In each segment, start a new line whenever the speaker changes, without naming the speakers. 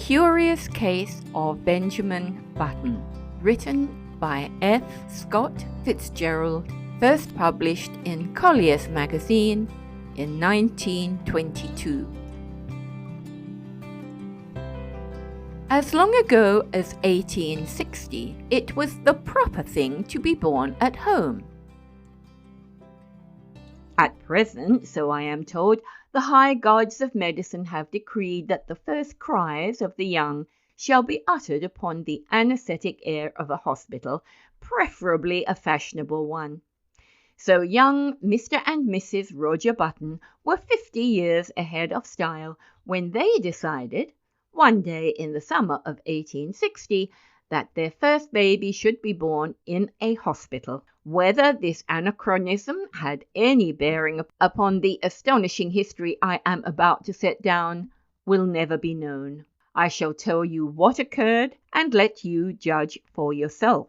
Curious Case of Benjamin Button, written by F. Scott Fitzgerald, first published in Collier's Magazine in 1922. As long ago as 1860, it was the proper thing to be born at home. At present, so I am told, the high gods of medicine have decreed that the first cries of the young shall be uttered upon the anaesthetic air of a hospital, preferably a fashionable one. So young Mr. and Mrs. Roger Button were 50 years ahead of style when they decided, one day in the summer of 1860, that their first baby should be born in a hospital. Whether this anachronism had any bearing upon the astonishing history I am about to set down will never be known. I shall tell you what occurred and let you judge for yourself.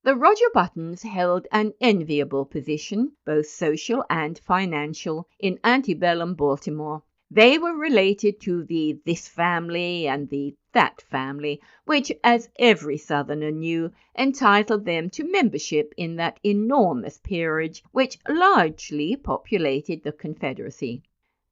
The Roger Buttons held an enviable position, both social and financial, in antebellum Baltimore. They were related to the this family and the that family, which, as every Southerner knew, entitled them to membership in that enormous peerage which largely populated the Confederacy.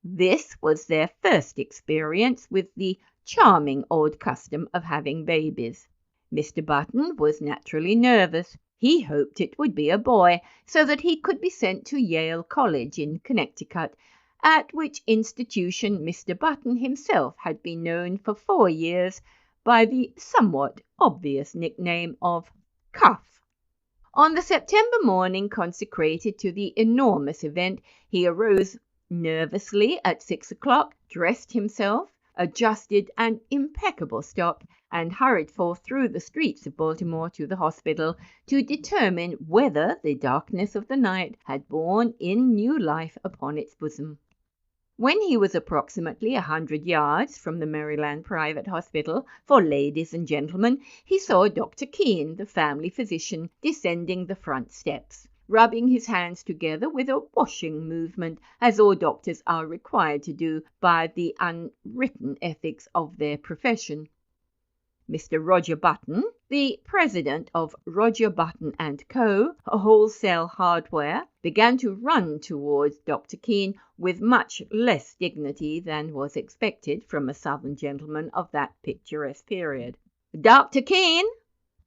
This was their first experience with the charming old custom of having babies. Mr. Button was naturally nervous. He hoped it would be a boy, so that he could be sent to Yale College in Connecticut, at which institution Mr. Button himself had been known for 4 years by the somewhat obvious nickname of Cuff. On the September morning consecrated to the enormous event, he arose nervously at 6 o'clock, dressed himself, adjusted an impeccable stock, and hurried forth through the streets of Baltimore to the hospital to determine whether the darkness of the night had borne in new life upon its bosom. When he was approximately 100 yards from the Maryland Private Hospital for ladies and gentlemen, he saw Dr. Keene, the family physician, descending the front steps, rubbing his hands together with a washing movement, as all doctors are required to do by the unwritten ethics of their profession. Mr. Roger Button, the president of Roger Button & Co., a wholesale hardware, began to run towards Dr. Keene with much less dignity than was expected from a Southern gentleman of that picturesque period. "Dr. Keene!"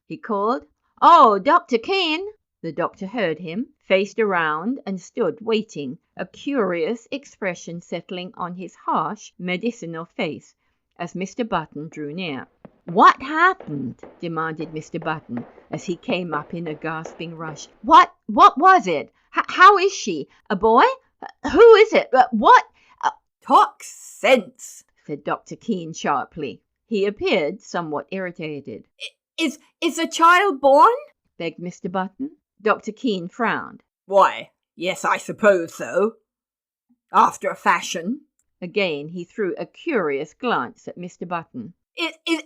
he called. "Oh, Dr. Keene!" The doctor heard him, faced around, and stood waiting, a curious expression settling on his harsh, medicinal face as Mr. Button drew near. "What happened?" demanded Mr. Button, as he came up in a gasping rush. What was it? How is she? A boy? Who is it? What?" "Talk sense," said Dr. Keene sharply. He appeared somewhat irritated. Is a child born?" begged Mr. Button. Dr. Keene frowned. "Why, yes, I suppose so. After a fashion." Again he threw a curious glance at Mr. Button.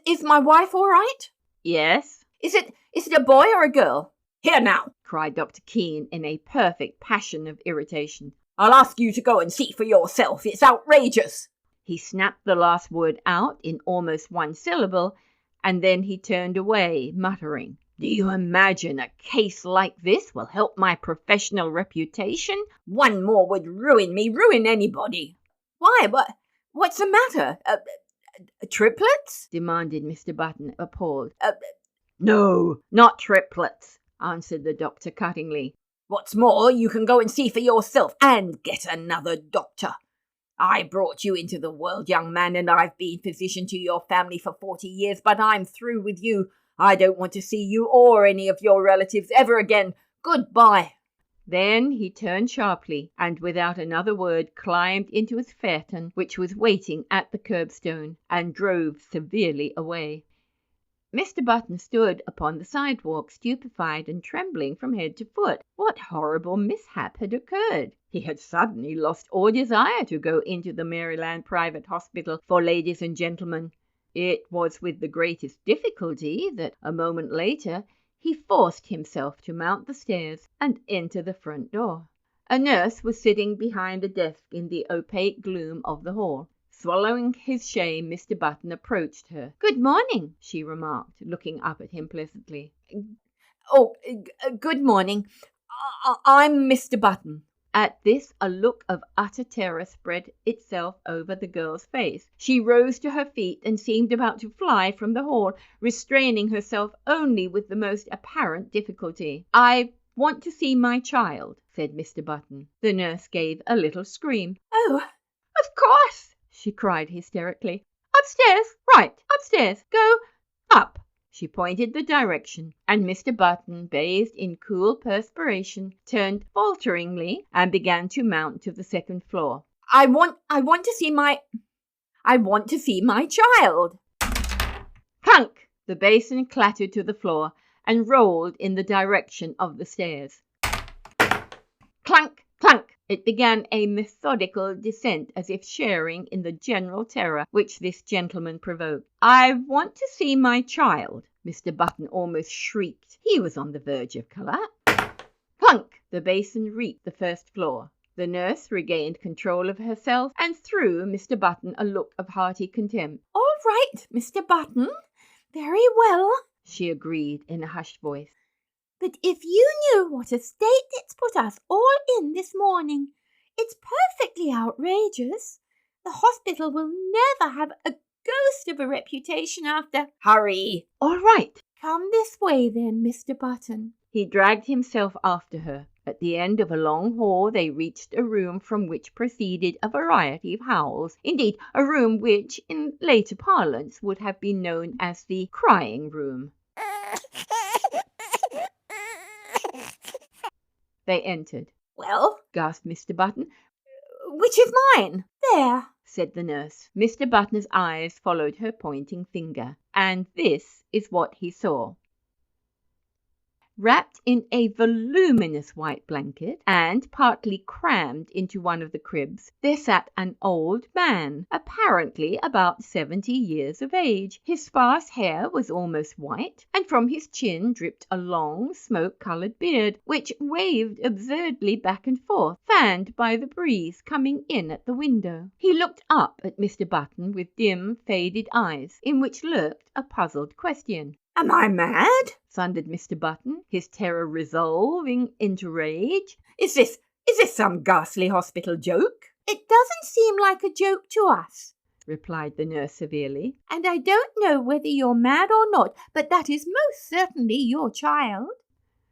Is my wife all right?" "Yes." Is it a boy or a girl?" "Here now," cried Dr. Keene in a perfect passion of irritation. "I'll ask you to go and see for yourself. It's outrageous." He snapped the last word out in almost one syllable, and then he turned away, muttering, "Do you imagine a case like this will help my professional reputation? One more would ruin me, ruin anybody." "Why? What's the matter? Triplets?" demanded Mr. Button, appalled. "No, not triplets," answered the doctor cuttingly. "What's more, you can go and see for yourself and get another doctor. I brought you into the world, young man, and I've been physician to your family for 40 years, but I'm through with you. I don't want to see you or any of your relatives ever again. Goodbye." Then he turned sharply, and without another word climbed into his phaeton, which was waiting at the curbstone, and drove severely away. Mr. Button stood upon the sidewalk, stupefied and trembling from head to foot. What horrible mishap had occurred? He had suddenly lost all desire to go into the Maryland Private Hospital for ladies and gentlemen. It was with the greatest difficulty that, a moment later, he forced himself to mount the stairs and enter the front door. A nurse was sitting behind a desk in the opaque gloom of the hall. Swallowing his shame, Mr. Button approached her. "Good morning," she remarked, looking up at him pleasantly.
"Oh, good morning. I'm Mr. Button."
At this a look of utter terror spread itself over the girl's face. She rose to her feet and seemed about to fly from the hall, restraining herself only with the most apparent difficulty. "I want to see my child," said Mr. Button. The nurse gave a little scream.
"Oh,
"Of course," she cried hysterically. "Upstairs, right, upstairs. Go up." She pointed the direction, and Mr. Button, bathed in cool perspiration, turned falteringly and began to mount to the second floor.
I want to see my child."
Clunk! The basin clattered to the floor and rolled in the direction of the stairs. Clunk! Clunk! It began a methodical descent, as if sharing in the general terror which this gentleman provoked. "I want to see my child," Mr. Button almost shrieked. He was on the verge of collapse. Clunk! The basin reached the first floor. The nurse regained control of herself and threw Mr. Button a look of hearty contempt.
"All right, Mr. Button. Very well,"
she agreed in a hushed voice.
"But if you knew what a state it's put us all in this morning, it's perfectly outrageous. The hospital will never have a ghost of a reputation after—" "Hurry!"
"All right."
"Come this way then, Mr. Button."
He dragged himself after her. At the end of a long hall they reached a room from which proceeded a variety of howls, indeed a room which, in later parlance, would have been known as the crying room. They entered.
"Well,"
gasped Mr. Button.
"Which is mine?" "There,"
said the nurse. Mr. Button's eyes followed her pointing finger, and this is what he saw. Wrapped in a voluminous white blanket, and partly crammed into one of the cribs, there sat an old man, apparently about 70 years of age. His sparse hair was almost white, and from his chin dripped a long, smoke-coloured beard, which waved absurdly back and forth, fanned by the breeze coming in at the window. He looked up at Mr. Button with dim, faded eyes, in which lurked a puzzled question.
"Am I mad?"
thundered Mr. Button, his terror resolving into rage.
Is this some ghastly hospital joke?" "It doesn't seem like a joke to us,"
replied the nurse severely.
"and I don't know whether you're mad or not, but that is most certainly your child."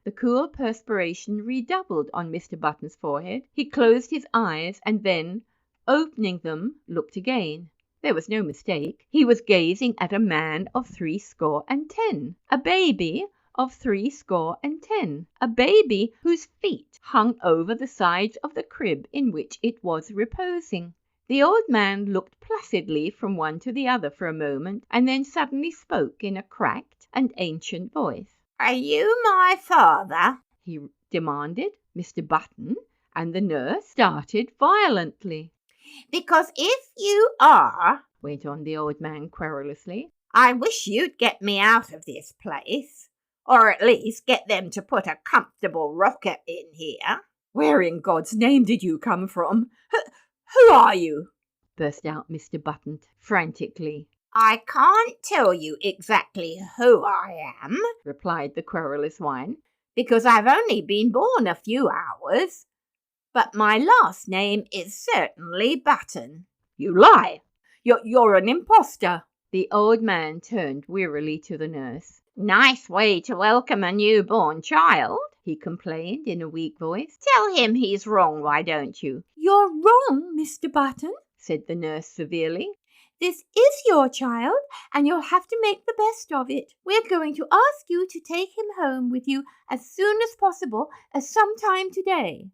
The cool perspiration redoubled on Mr. Button's forehead. He closed his eyes and then, opening them, looked again. There was no mistake. He was gazing at a man of 70, a baby of 70, a baby whose feet hung over the sides of the crib in which it was reposing. The old man looked placidly from one to the other for a moment, and then suddenly spoke in a cracked and ancient voice.
"Are you my father?"
he demanded. Mr. Button and the nurse started violently.
"Because if you are,"
went on the old man querulously,
"I wish you'd get me out of this place, or at least get them to put a comfortable rocket in here." "Where in God's name did you come from? Who are you?"
burst out Mr. Button frantically.
"I can't tell you exactly who I am,"
replied the querulous one,
"because I've only been born a few hours. But my last name is certainly Button."
"You lie!
You're an impostor."
The old man turned wearily to the nurse. "Nice way to welcome a newborn child," he complained in a weak voice. "Tell him he's wrong, why don't you?"
"You're wrong, Mr. Button,"
said the nurse severely.
"This is your child, and you'll have to make the best of it. We're going to ask you to take him home with you as soon as possible, sometime today."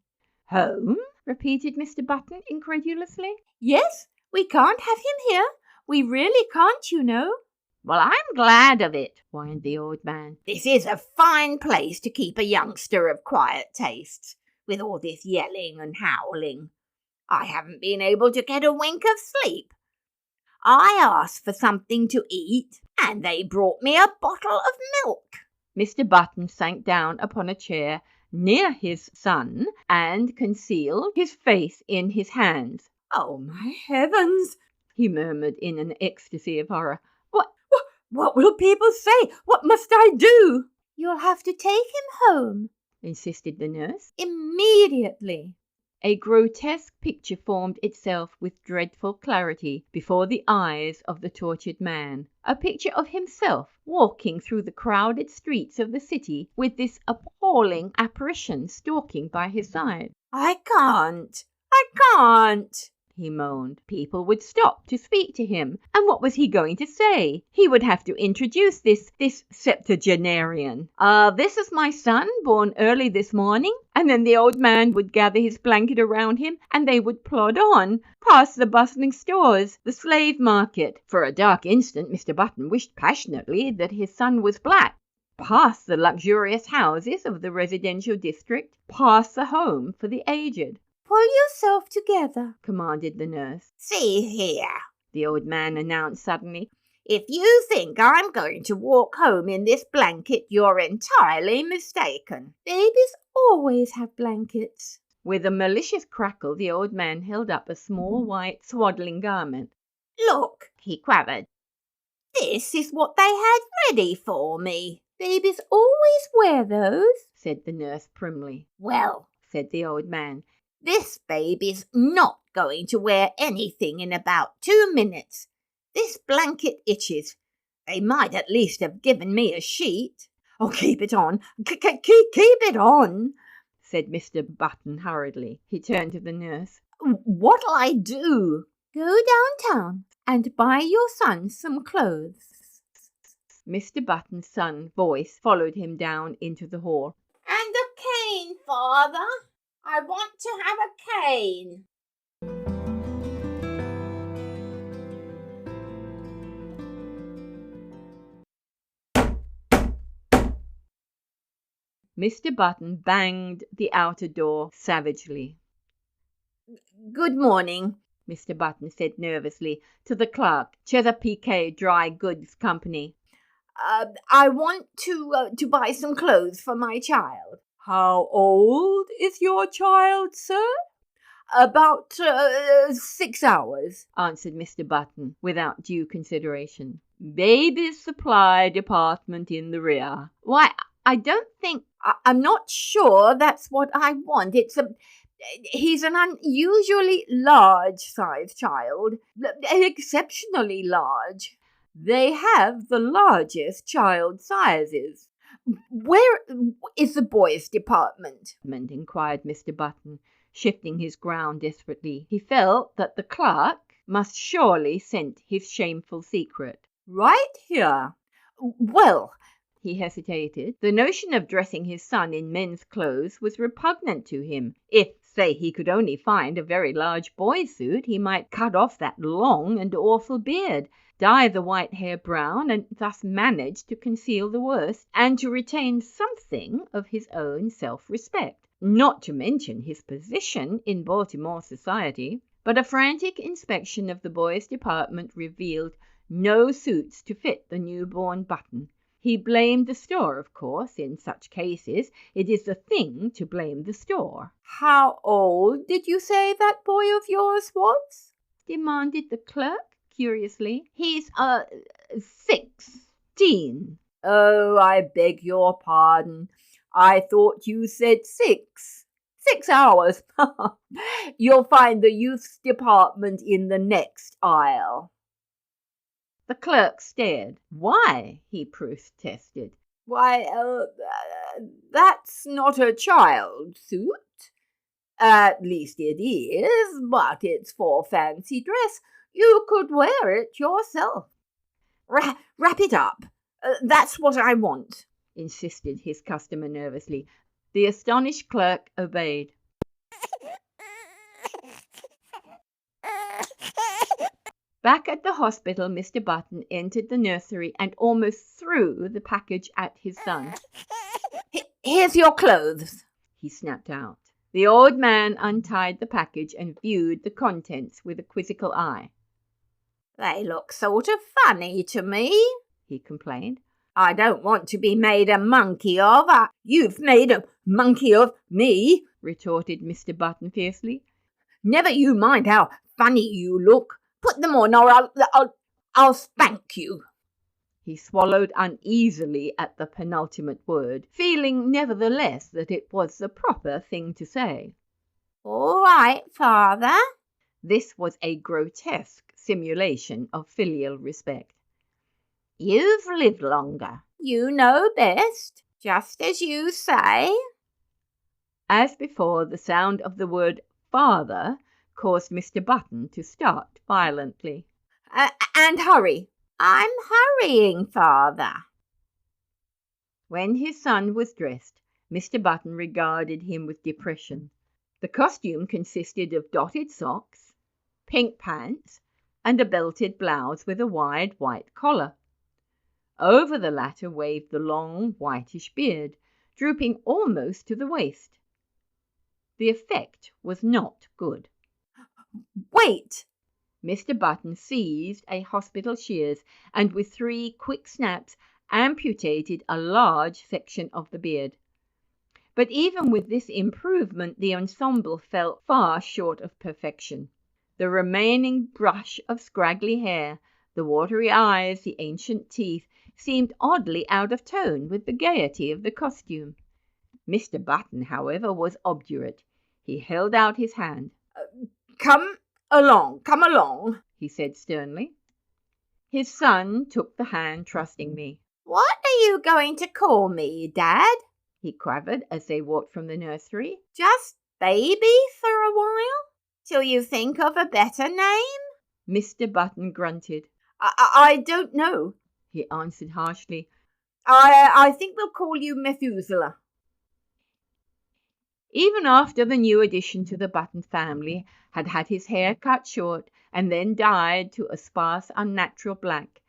"Home?" repeated Mr. Button incredulously.
"Yes, we can't have him here. We really can't, you know."
"Well, I'm glad of it," whined the old man.
"This is a fine place to keep a youngster of quiet tastes, with all this yelling and howling. I haven't been able to get a wink of sleep. I asked for something to eat, and they brought me a bottle of milk."
Mr. Button sank down upon a chair near his son and concealed his face in his hands.
"Oh, my heavens!"
he murmured in an ecstasy of horror.
What will people say? What must I do? You'll have to take him home,
insisted the nurse.
Immediately.
A grotesque picture formed itself with dreadful clarity before the eyes of the tortured man. A picture of himself walking through the crowded streets of the city with this appalling apparition stalking by his side.
I can't,
he moaned. People would stop to speak to him, and what was he going to say? He would have to introduce this septuagenarian. This is my son, born early this morning. And then the old man would gather his blanket around him, and they would plod on, past the bustling stores, the slave market. For a dark instant, Mr. Button wished passionately that his son was black. Past the luxurious houses of the residential district, past the home for the aged.
Pull yourself together,
commanded the nurse.
See here,
the old man announced suddenly.
If you think I'm going to walk home in this blanket, you're entirely mistaken. Babies always have blankets.
With a malicious crackle, the old man held up a small white swaddling garment.
Look,
he quavered.
This is what they had ready for me. Babies always wear those, said the nurse primly. Well, said the old man, this baby's not going to wear anything in about 2 minutes. This blanket itches. They might at least have given me a sheet. Oh, keep it on. Keep it on, said Mr. Button hurriedly. He turned to the nurse. What'll I do? Go downtown and buy your son some clothes.
Mr. Button's son's voice followed him down into the hall.
And a cane, Father. I want to have a cane.
Mr. Button banged the outer door savagely.
Good morning,
Mr. Button said nervously to the clerk, Chesapeake Dry Goods Company.
I want to buy some clothes for my child.
How old is your child, sir?
About 6 hours,
answered Mr. Button without due consideration. Baby's supply department in the rear. Why, I don't think...
I'm not sure that's what I want. He's an unusually large-sized child, exceptionally large. They have the largest child sizes. Where is the boys' department?
Inquired Mr. Button, shifting his ground desperately. He felt that the clerk must surely scent his shameful secret.
Right here. Well,
he hesitated. The notion of dressing his son in men's clothes was repugnant to him. If, say, he could only find a very large boy's suit, he might cut off that long and awful beard, dye the white hair brown, and thus manage to conceal the worst, and to retain something of his own self-respect, not to mention his position in Baltimore society. But a frantic inspection of the boys' department revealed no suits to fit the newborn Button. He blamed the store, of course. In such cases, it is the thing to blame the store.
How old did you say that boy of yours was?
Demanded the clerk curiously. He's 16.
Oh, I beg your pardon. I thought you said 6. 6 hours. You'll find the youth's department in the next aisle.
The clerk stared. Why? He protested.
Why, that's not a child's suit. At least it is, but it's for fancy dress. You could wear it yourself. Wrap it up. That's what I want,
insisted his customer nervously. The astonished clerk obeyed. Back at the hospital, Mr. Button entered the nursery and almost threw the package at his son.
Here's your clothes,
he snapped out. The old man untied the package and viewed the contents with a quizzical eye.
They look sort of funny to me,
he complained.
I don't want to be made a monkey of. You've made a monkey of me, retorted Mr. Button fiercely. Never you mind how funny you look. Put them on, or I'll spank you.
He swallowed uneasily at the penultimate word, feeling nevertheless that it was the proper thing to say.
All right, father.
This was a grotesque simulation of filial respect.
You've lived longer. You know best, just as you say.
As before, the sound of the word father caused Mr. Button to start violently.
And hurry. I'm hurrying, father.
When his son was dressed, Mr. Button regarded him with depression. The costume consisted of dotted socks, pink pants, and a belted blouse with a wide white collar. Over the latter waved the long whitish beard, drooping almost to the waist. The effect was not good.
Wait!
Mr. Button seized a hospital shears and with 3 quick snaps amputated a large section of the beard. But even with this improvement, the ensemble fell far short of perfection. The remaining brush of scraggly hair, the watery eyes, the ancient teeth, seemed oddly out of tone with the gaiety of the costume. Mr. Button, however, was obdurate. He held out his hand.
Come along,
he said sternly. His son took the hand trustingly.
What are you going to call me, Dad?
He quavered as they walked from the nursery.
Just baby for a while? Till you think of a better name?
Mr. Button grunted.
I don't know,
he answered harshly.
I think we'll call you Methuselah.
Even after the new addition to the Button family had had his hair cut short and then dyed to a sparse, unnatural black,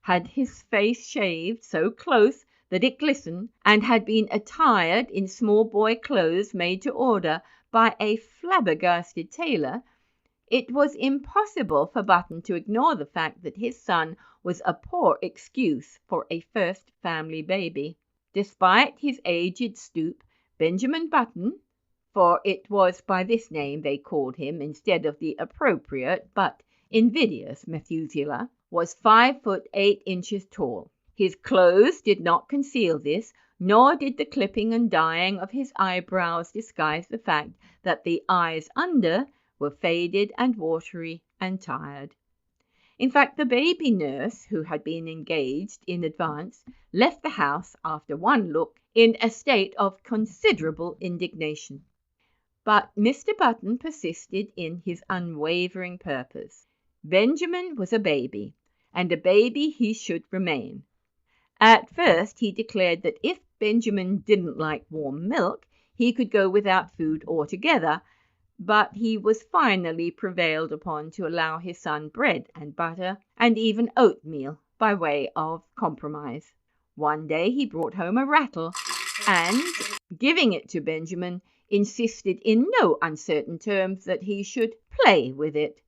had his face shaved so close that it glistened, and had been attired in small boy clothes made to order by a flabbergasted tailor, it was impossible for Button to ignore the fact that his son was a poor excuse for a first family baby. Despite his aged stoop, Benjamin Button, for it was by this name they called him instead of the appropriate but invidious Methuselah, was 5 foot 8 inches tall. His clothes did not conceal this, nor did the clipping and dyeing of his eyebrows disguise the fact that the eyes under were faded and watery and tired. In fact, the baby nurse, who had been engaged in advance, left the house after one look in a state of considerable indignation. But Mr. Button persisted in his unwavering purpose. Benjamin was a baby, and a baby he should remain. At first he declared that if Benjamin didn't like warm milk, he could go without food altogether, but he was finally prevailed upon to allow his son bread and butter, and even oatmeal, by way of compromise. One day he brought home a rattle, and, giving it to Benjamin, insisted in no uncertain terms that he should play with it.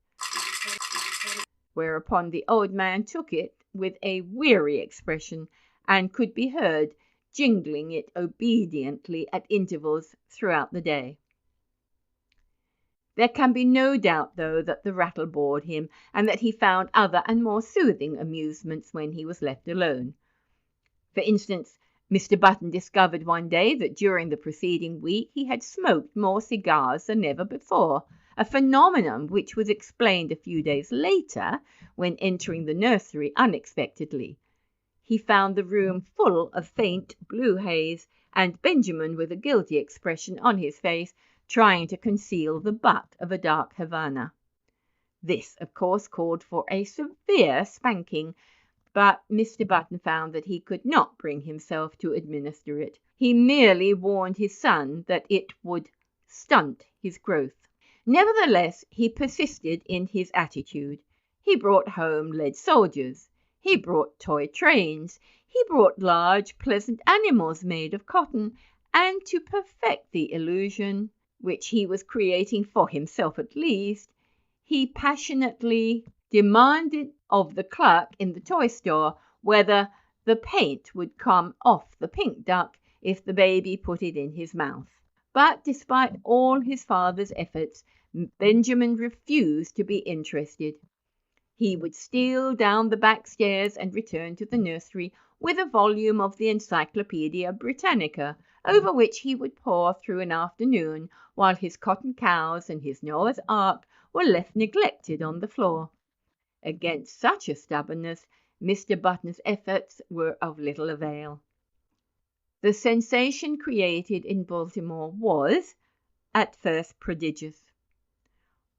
Whereupon the old man took it with a weary expression, and could be heard jingling it obediently at intervals throughout the day. There can be no doubt, though, that the rattle bored him, and that he found other and more soothing amusements when he was left alone. For instance, Mr. Button discovered one day that during the preceding week he had smoked more cigars than ever before, a phenomenon which was explained a few days later when entering the nursery unexpectedly. He found the room full of faint blue haze, and Benjamin with a guilty expression on his face, trying to conceal the butt of a dark Havana. This, of course, called for a severe spanking, but Mr. Button found that he could not bring himself to administer it. He merely warned his son that it would stunt his growth. Nevertheless, he persisted in his attitude. He brought home lead soldiers. He brought toy trains. He brought large, pleasant animals made of cotton, and to perfect the illusion, which he was creating for himself at least, he passionately demanded of the clerk in the toy store whether the paint would come off the pink duck if the baby put it in his mouth. But despite all his father's efforts, Benjamin refused to be interested. He would steal down the back stairs and return to the nursery with a volume of the Encyclopaedia Britannica, over which he would pore through an afternoon while his cotton cows and his Noah's Ark were left neglected on the floor. Against such a stubbornness, Mr. Button's efforts were of little avail. The sensation created in Baltimore was, at first, prodigious.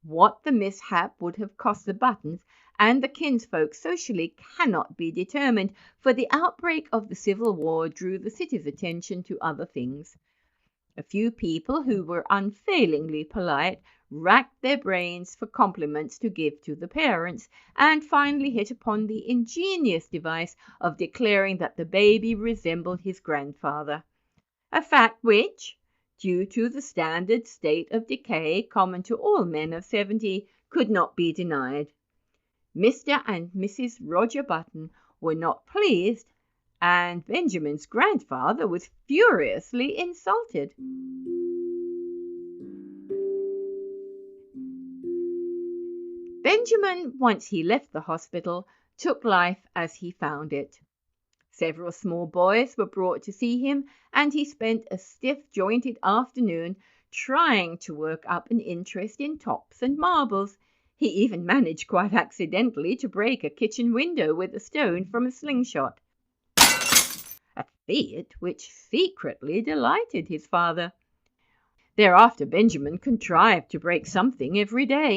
What the mishap would have cost the Buttons and the kinsfolk socially cannot be determined, for the outbreak of the Civil War drew the city's attention to other things. A few people who were unfailingly polite racked their brains for compliments to give to the parents, and finally hit upon the ingenious device of declaring that the baby resembled his grandfather, a fact which, due to the standard state of decay common to all men of 70, could not be denied. Mr. and Mrs. Roger Button were not pleased, and Benjamin's grandfather was furiously insulted. Benjamin, once he left the hospital, took life as he found it. Several small boys were brought to see him, and he spent a stiff-jointed afternoon trying to work up an interest in tops and marbles. He even managed quite accidentally to break a kitchen window with a stone from a slingshot, a feat which secretly delighted his father. Thereafter Benjamin contrived to break something every day.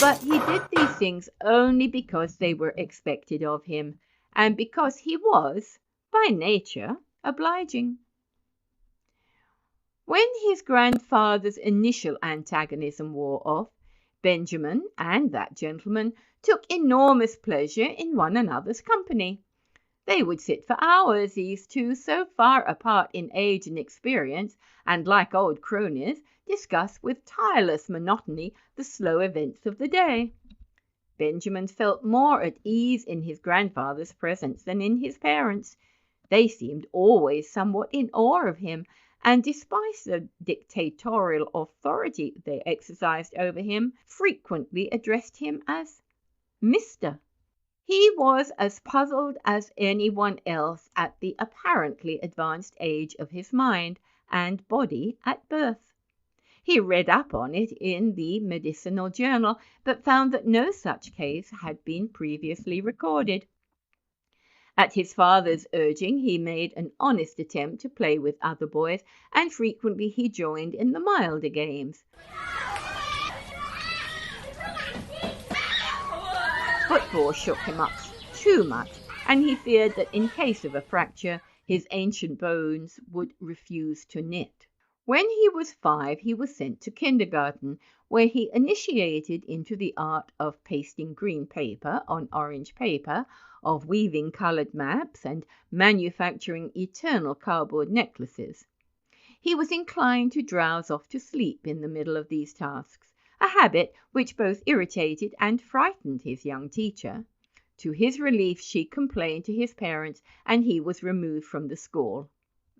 But he did these things only because they were expected of him, and because he was, by nature, obliging. When his grandfather's initial antagonism wore off, Benjamin and that gentleman took enormous pleasure in one another's company. They would sit for hours, these two, so far apart in age and experience, and like old cronies, discuss with tireless monotony the slow events of the day. Benjamin felt more at ease in his grandfather's presence than in his parents'. They seemed always somewhat in awe of him, and despite the dictatorial authority they exercised over him, frequently addressed him as Mr. He was as puzzled as anyone else at the apparently advanced age of his mind and body at birth. He read up on it in the medicinal journal, but found that no such case had been previously recorded. At his father's urging, he made an honest attempt to play with other boys, and frequently he joined in the milder games. Football shook him up too much, and he feared that in case of a fracture, his ancient bones would refuse to knit. When he was 5, he was sent to kindergarten, where he initiated into the art of pasting green paper on orange paper, of weaving coloured maps, and manufacturing eternal cardboard necklaces. He was inclined to drowse off to sleep in the middle of these tasks, a habit which both irritated and frightened his young teacher. To his relief, she complained to his parents, and he was removed from the school.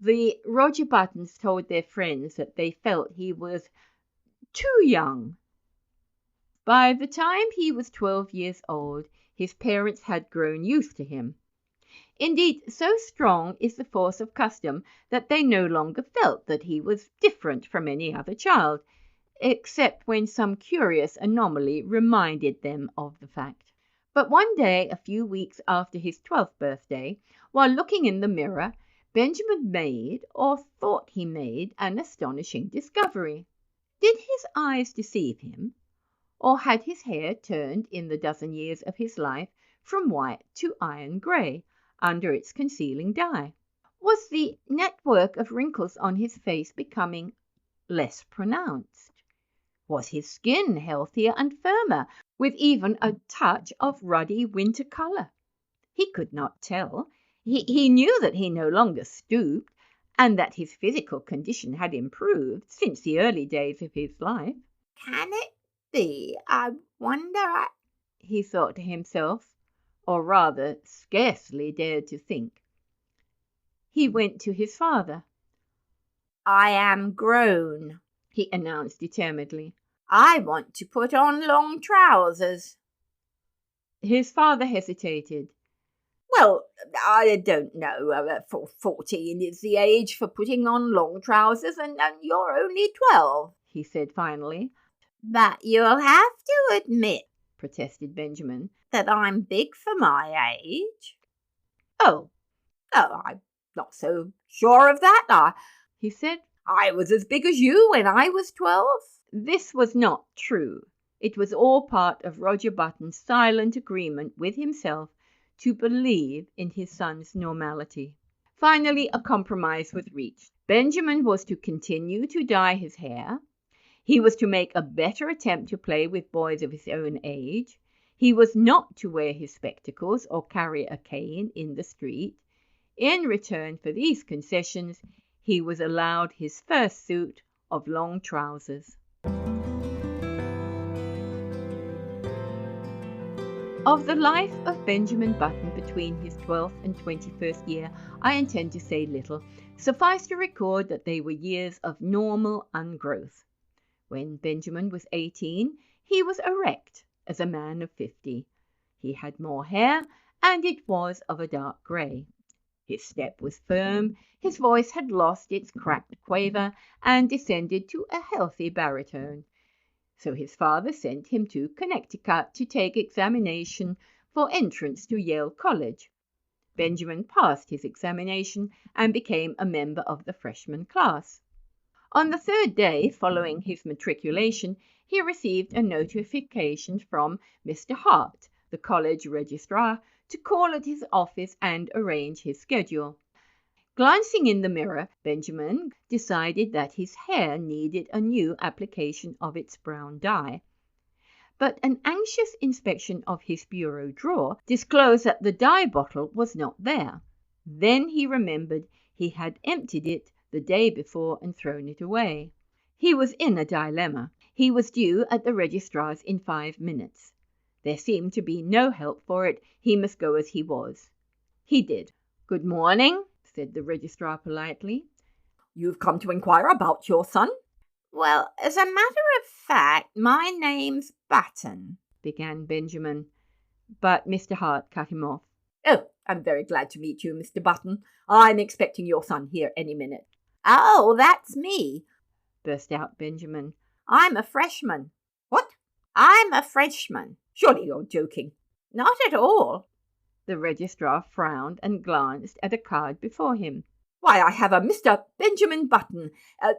The Roger Buttons told their friends that they felt he was too young. By the time he was 12 years old, his parents had grown used to him. Indeed, so strong is the force of custom that they no longer felt that he was different from any other child, except when some curious anomaly reminded them of the fact. But one day, a few weeks after his 12th birthday, while looking in the mirror, Benjamin made, or thought he made, an astonishing discovery. Did his eyes deceive him, or had his hair turned in the dozen years of his life from white to iron grey under its concealing dye? Was the network of wrinkles on his face becoming less pronounced? Was his skin healthier and firmer, with even a touch of ruddy winter colour? He could not tell. He knew that he no longer stooped, and that his physical condition had improved since the early days of his life.
Can it be? I wonder,
he thought to himself, or rather scarcely dared to think. He went to his father.
I am grown,
he announced determinedly.
I want to put on long trousers.
His father hesitated.
Well, I don't know. 14 is the age for putting on long trousers, and you're only 12.
He said finally.
But you'll have to admit,
protested Benjamin,
that I'm big for my age.
Oh,
I'm not so sure of that,
he said.
I was as big as you when I was 12.
This was not true. It was all part of Roger Button's silent agreement with himself to believe in his son's normality. Finally, a compromise was reached. Benjamin was to continue to dye his hair. He was to make a better attempt to play with boys of his own age. He was not to wear his spectacles or carry a cane in the street. In return for these concessions, he was allowed his first suit of long trousers. Of the life of Benjamin Button between his 12th and 21st year, I intend to say little. Suffice to record that they were years of normal ungrowth. When Benjamin was 18, he was erect as a man of 50. He had more hair, and it was of a dark grey. His step was firm, his voice had lost its cracked quaver and descended to a healthy baritone. So his father sent him to Connecticut to take examination for entrance to Yale College. Benjamin passed his examination and became a member of the freshman class. On the third day following his matriculation, he received a notification from Mr. Hart, the college registrar, to call at his office and arrange his schedule. Glancing in the mirror, Benjamin decided that his hair needed a new application of its brown dye. But an anxious inspection of his bureau drawer disclosed that the dye bottle was not there. Then he remembered he had emptied it the day before and thrown it away. He was in a dilemma. He was due at the registrar's in 5 minutes. There seemed to be no help for it. He must go as he was. He did. "Good morning," said the registrar politely.
"You've come to inquire about your son?" "Well, as a matter of fact, my name's Button," began Benjamin.
But Mr. Hart cut him off.
"Oh, I'm very glad to meet you, Mr. Button. I'm expecting your son here any minute." "Oh, that's me,"
burst out Benjamin.
"I'm a freshman." "What?" "I'm a freshman." "Surely you're joking." "Not at all."
The registrar frowned and glanced at a card before him.
"Why, I have a Mr. Benjamin Button.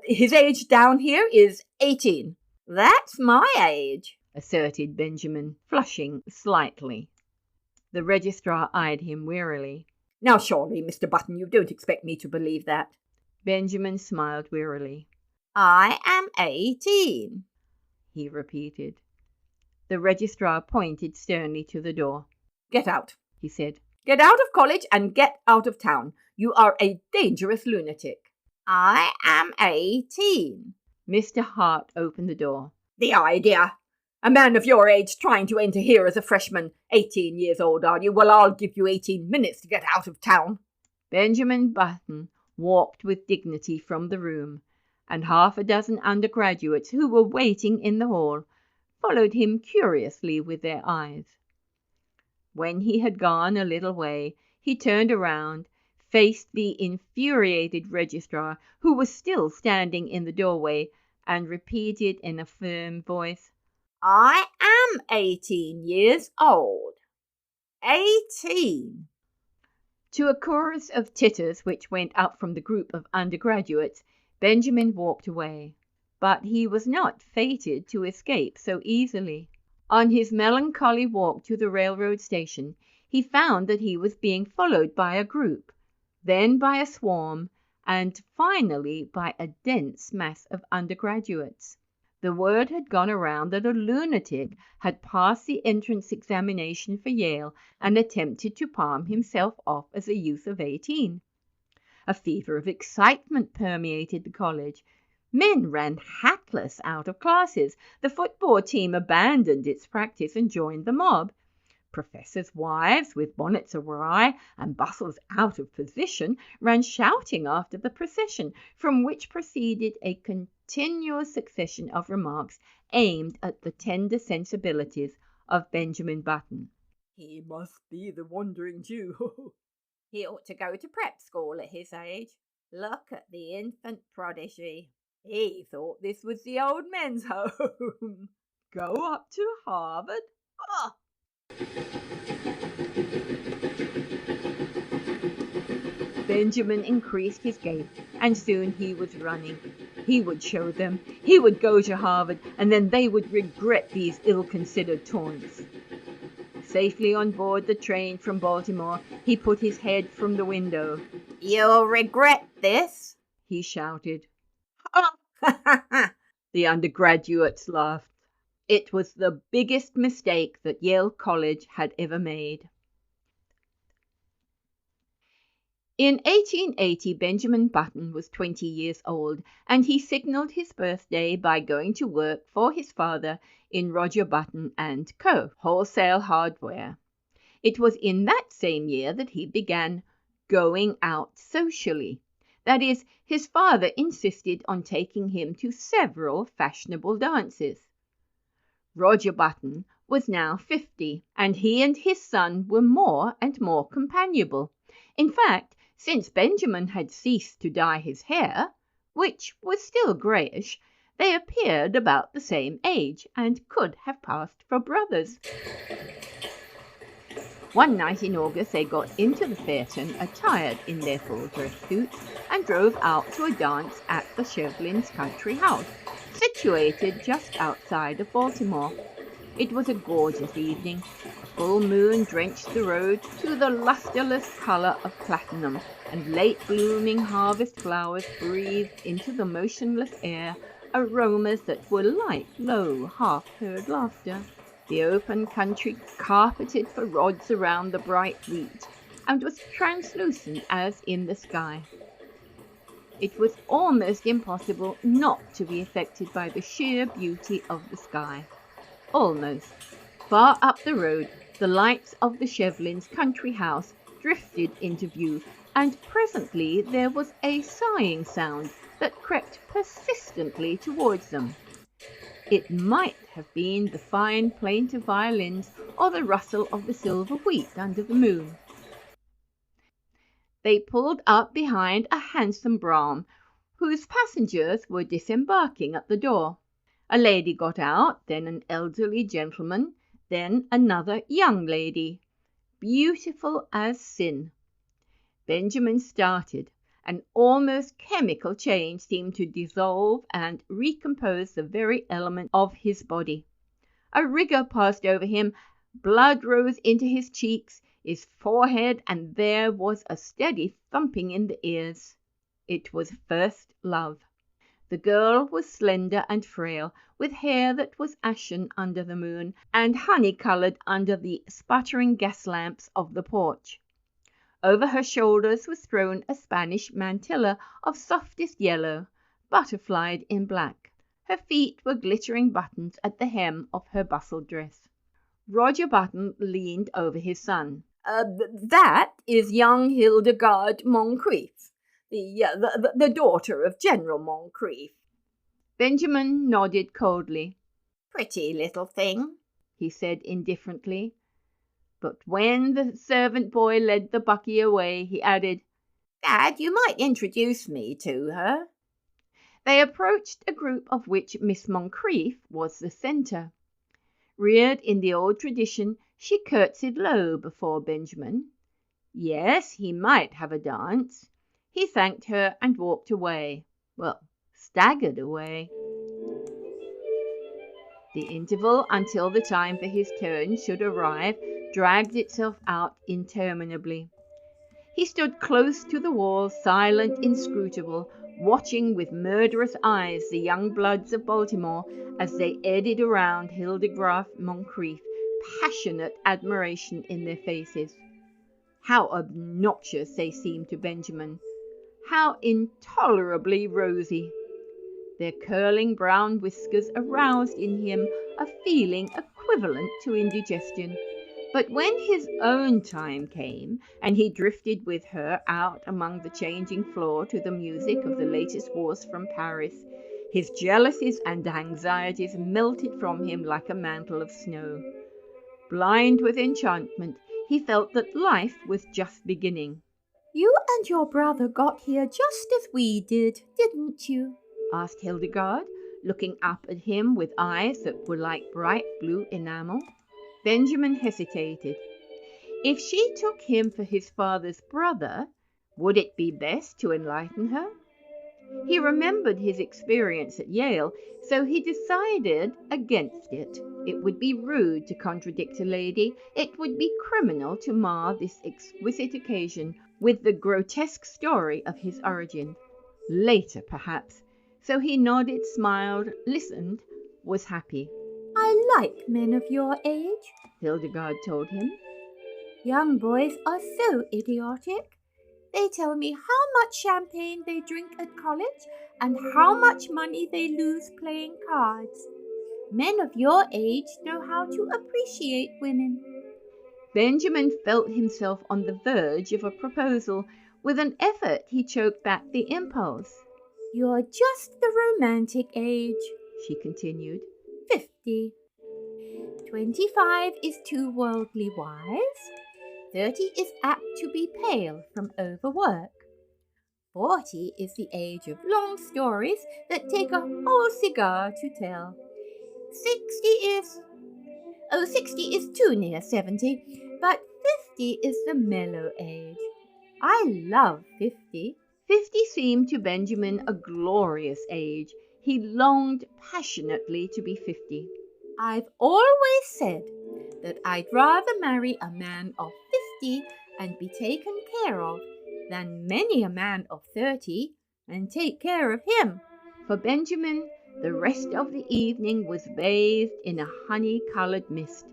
His age down here is 18. "That's my age,"
asserted Benjamin, flushing slightly. The registrar eyed him wearily.
"Now surely, Mr. Button, you don't expect me to believe that."
Benjamin smiled wearily.
"I am 18,
he repeated. The registrar pointed sternly to the door.
"Get out,"
he said.
"Get out of college and get out of town. You are a dangerous lunatic." "I am 18.
Mr. Hart opened the door.
"The idea! A man of your age trying to enter here as a freshman. 18 years old, are you? Well, I'll give you 18 minutes to get out of town."
Benjamin Button walked with dignity from the room, and half a dozen undergraduates who were waiting in the hall followed him curiously with their eyes. When he had gone a little way, he turned around, faced the infuriated registrar, who was still standing in the doorway, and repeated in a firm voice,
"I am 18 years old. 18.
To a chorus of titters which went up from the group of undergraduates, Benjamin walked away. But he was not fated to escape so easily. On his melancholy walk to the railroad station, he found that he was being followed by a group, then by a swarm, and finally by a dense mass of undergraduates. The word had gone around that a lunatic had passed the entrance examination for Yale and attempted to palm himself off as a youth of 18. A fever of excitement permeated the college. Men ran hatless out of classes. The football team abandoned its practice and joined the mob. Professors' wives, with bonnets awry and bustles out of position, ran shouting after the procession, from which proceeded a continuous succession of remarks aimed at the tender sensibilities of Benjamin Button.
He must be the wandering Jew. He ought to go to prep school at his age. Look at the infant prodigy. He thought this was the old men's home.
Go up to Harvard? Ah! Benjamin increased his gait, and soon he was running. He would show them. He would go to Harvard, and then they would regret these ill-considered taunts. Safely on board the train from Baltimore, he put his head from the window.
You'll regret this,
he shouted. The undergraduates laughed. It was the biggest mistake that Yale College had ever made. In 1880, Benjamin Button was 20 years old, and he signalled his birthday by going to work for his father in Roger Button and Co., wholesale hardware. It was in that same year that he began going out socially. That is, his father insisted on taking him to several fashionable dances. Roger Button was now 50, and he and his son were more and more companionable. In fact, since Benjamin had ceased to dye his hair, which was still greyish, they appeared about the same age and could have passed for brothers. One night in August they got into the phaeton attired in their full dress suits and drove out to a dance at the Shevlins' country house, situated just outside of Baltimore. It was a gorgeous evening. A full moon drenched the road to the lustreless colour of platinum, and late-blooming harvest flowers breathed into the motionless air aromas that were like low, half-heard laughter. The open country carpeted for rods around the bright wheat, and was translucent as in the sky. It was almost impossible not to be affected by the sheer beauty of the sky. Almost. Far up the road, the lights of the Shevlins' country house drifted into view, and presently there was a sighing sound that crept persistently towards them. It might have been the fine plaintive violins or the rustle of the silver wheat under the moon. They pulled up behind a handsome brougham, whose passengers were disembarking at the door. A lady got out, then an elderly gentleman, then another young lady, beautiful as sin. Benjamin started. An almost chemical change seemed to dissolve and recompose the very element of his body. A rigour passed over him, blood rose into his cheeks, his forehead, and there was a steady thumping in the ears. It was first love. The girl was slender and frail, with hair that was ashen under the moon, and honey-coloured under the sputtering gas lamps of the porch. Over her shoulders was thrown a Spanish mantilla of softest yellow, butterflied in black. Her feet were glittering buttons at the hem of her bustled dress. Roger Button leaned over his son.
That is young Hildegarde Moncrief, the daughter of General Moncrief.
Benjamin nodded coldly.
Pretty little thing,
he said indifferently. But when the servant boy led the bucky away, he added,
Dad, you might introduce me to her.
They approached a group of which Miss Moncrief was the centre. Reared in the old tradition, she curtsied low before Benjamin. Yes, he might have a dance. He thanked her and walked away. Well, staggered away. The interval until the time for his turn should arrive dragged itself out interminably. He stood close to the wall, silent, inscrutable, watching with murderous eyes the young bloods of Baltimore as they eddied around Hildegarde Moncrief, passionate admiration in their faces. How obnoxious they seemed to Benjamin! How intolerably rosy! Their curling brown whiskers aroused in him a feeling equivalent to indigestion. But when his own time came, and he drifted with her out among the changing floor to the music of the latest waltz from Paris, his jealousies and anxieties melted from him like a mantle of snow. Blind with enchantment, he felt that life was just beginning.
"You and your brother got here just as we did, didn't you?"
Asked Hildegard, looking up at him with eyes that were like bright blue enamel. Benjamin hesitated. If she took him for his father's brother, would it be best to enlighten her? He remembered his experience at Yale, so he decided against it. It would be rude to contradict a lady. It would be criminal to mar this exquisite occasion with the grotesque story of his origin. Later, perhaps. So he nodded, smiled, listened, was happy.
"I like men of your age,"
Hildegard told him.
"Young boys are so idiotic. They tell me how much champagne they drink at college and how much money they lose playing cards. Men of your age know how to appreciate women."
Benjamin felt himself on the verge of a proposal. With an effort, he choked back the impulse.
"You're just the romantic age,"
She continued.
50. 25 is too worldly wise. 30 is apt to be pale from overwork. 40 is the age of long stories that take a whole cigar to tell. 60 is too near 70, but 50 is the mellow age. I love 50.
50 seemed to Benjamin a glorious age. He longed passionately to be 50.
"I've always said that I'd rather marry a man of 50 and be taken care of than many a man of 30 and take care of him."
For Benjamin, the rest of the evening was bathed in a honey-colored mist.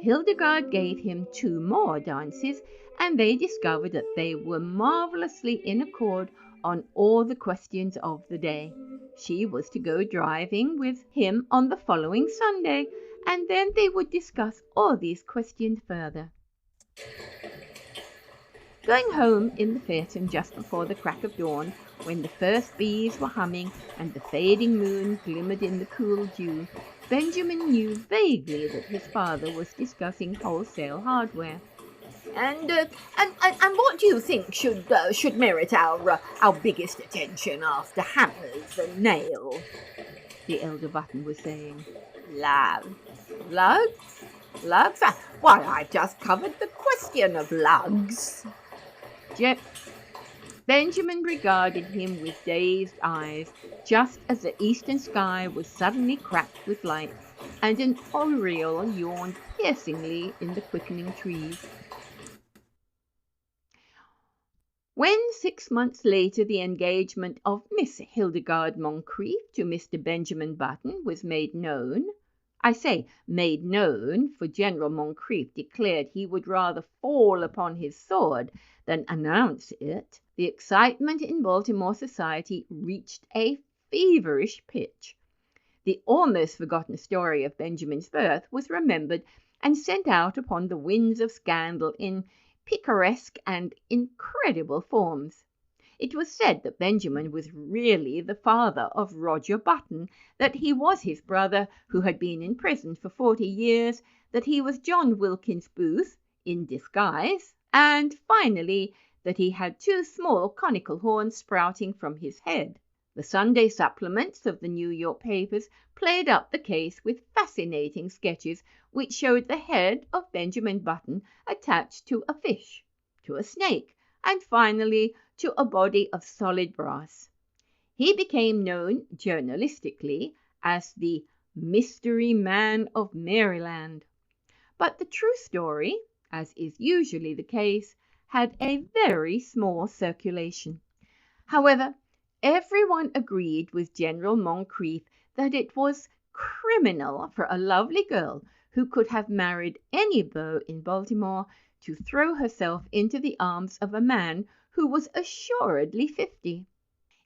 Hildegard gave him 2 more dances, and they discovered that they were marvelously in accord on all the questions of the day. She was to go driving with him on the following Sunday, and then they would discuss all these questions further. Going home in the phaeton just before the crack of dawn, when the first bees were humming and the fading moon glimmered in the cool dew, Benjamin knew vaguely that his father was discussing wholesale hardware.
And what do you think should merit our biggest attention after hammers and nails?"
The elder Button was saying.
"Lugs? Lugs? Why, I've just covered the question of lugs."
Benjamin regarded him with dazed eyes, just as the eastern sky was suddenly cracked with light, and an oriole yawned piercingly in the quickening trees. When 6 months later the engagement of Miss Hildegard Moncrief to Mr. Benjamin Button was made known, I say made known, for General Moncrief declared he would rather fall upon his sword than announce it, the excitement in Baltimore society reached a feverish pitch. The almost forgotten story of Benjamin's birth was remembered and sent out upon the winds of scandal in picaresque and incredible forms. It was said that Benjamin was really the father of Roger Button, that he was his brother who had been in prison for 40 years, that he was John Wilkins Booth in disguise, and finally that he had 2 small conical horns sprouting from his head. The Sunday supplements of the New York papers played up the case with fascinating sketches which showed the head of Benjamin Button attached to a fish, to a snake, and finally to a body of solid brass. He became known journalistically as the Mystery Man of Maryland. But the true story, as is usually the case, had a very small circulation. However, everyone agreed with General Moncrief that it was criminal for a lovely girl who could have married any beau in Baltimore to throw herself into the arms of a man who was assuredly 50.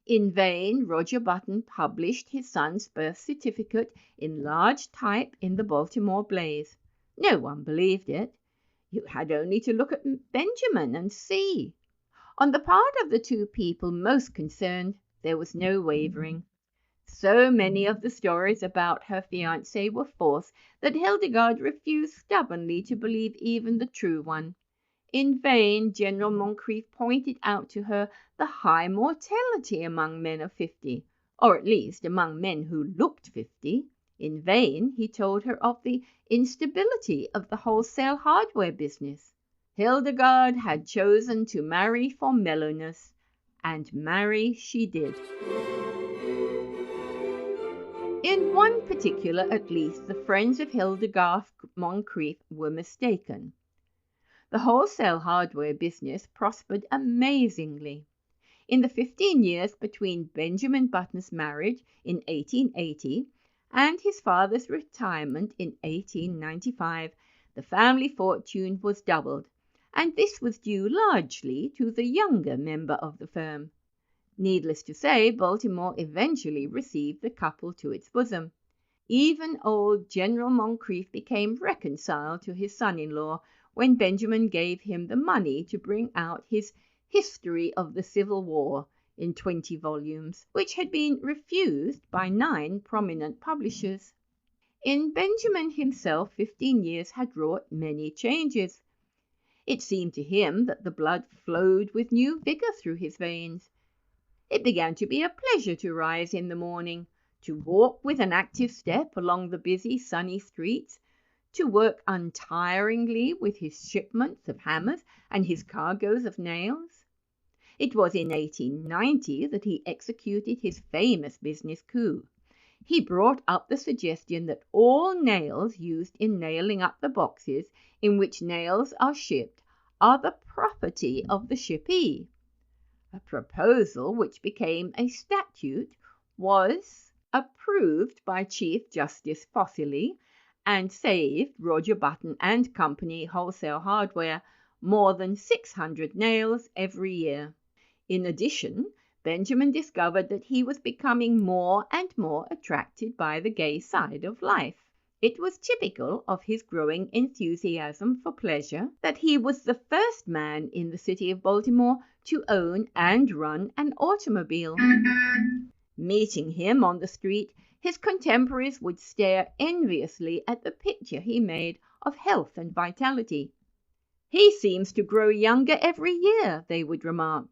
In vain Roger Button published his son's birth certificate in large type in the Baltimore Blaze. No one believed it. You had only to look at Benjamin and see. On the part of the two people most concerned, there was no wavering. So many of the stories about her fiancé were false that Hildegard refused stubbornly to believe even the true one. In vain General Moncrief pointed out to her the high mortality among men of 50, or at least among men who looked 50. In vain he told her of the instability of the wholesale hardware business. Hildegard had chosen to marry for mellowness, and marry she did. In one particular at least the friends of Hildegard Moncrief were mistaken. The wholesale hardware business prospered amazingly. In the 15 years between Benjamin Button's marriage in 1880 and his father's retirement in 1895, the family fortune was doubled, and this was due largely to the younger member of the firm. Needless to say, Baltimore eventually received the couple to its bosom. Even old General Moncrief became reconciled to his son-in-law when Benjamin gave him the money to bring out his History of the Civil War in 20 volumes, which had been refused by 9 prominent publishers. In Benjamin himself 15 years had wrought many changes. It seemed to him that the blood flowed with new vigor through his veins. It began to be a pleasure to rise in the morning, to walk with an active step along the busy sunny streets, to work untiringly with his shipments of hammers and his cargoes of nails. It was in 1890 that he executed his famous business coup. He brought up the suggestion that all nails used in nailing up the boxes in which nails are shipped are the property of the shippee. A proposal which became a statute was approved by Chief Justice Fossilly and saved Roger Button and Company Wholesale Hardware more than 600 nails every year. In addition, Benjamin discovered that he was becoming more and more attracted by the gay side of life. It was typical of his growing enthusiasm for pleasure that he was the first man in the city of Baltimore to own and run an automobile. Meeting him on the street, his contemporaries would stare enviously at the picture he made of health and vitality. "He seems to grow younger every year," they would remark.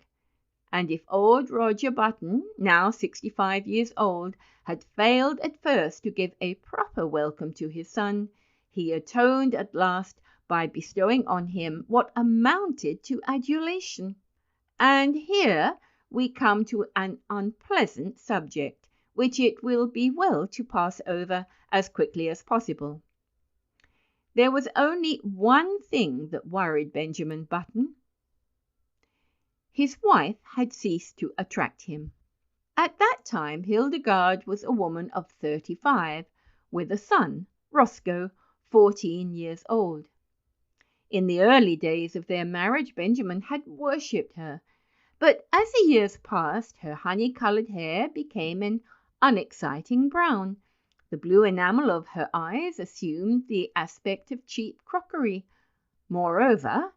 And if old Roger Button, now 65 years old, had failed at first to give a proper welcome to his son, he atoned at last by bestowing on him what amounted to adulation. And here we come to an unpleasant subject, which it will be well to pass over as quickly as possible. There was only one thing that worried Benjamin Button. His wife had ceased to attract him. At that time Hildegard was a woman of 35, with a son, Roscoe, 14 years old. In the early days of their marriage Benjamin had worshipped her, but as the years passed her honey-coloured hair became an unexciting brown. The blue enamel of her eyes assumed the aspect of cheap crockery. Moreover,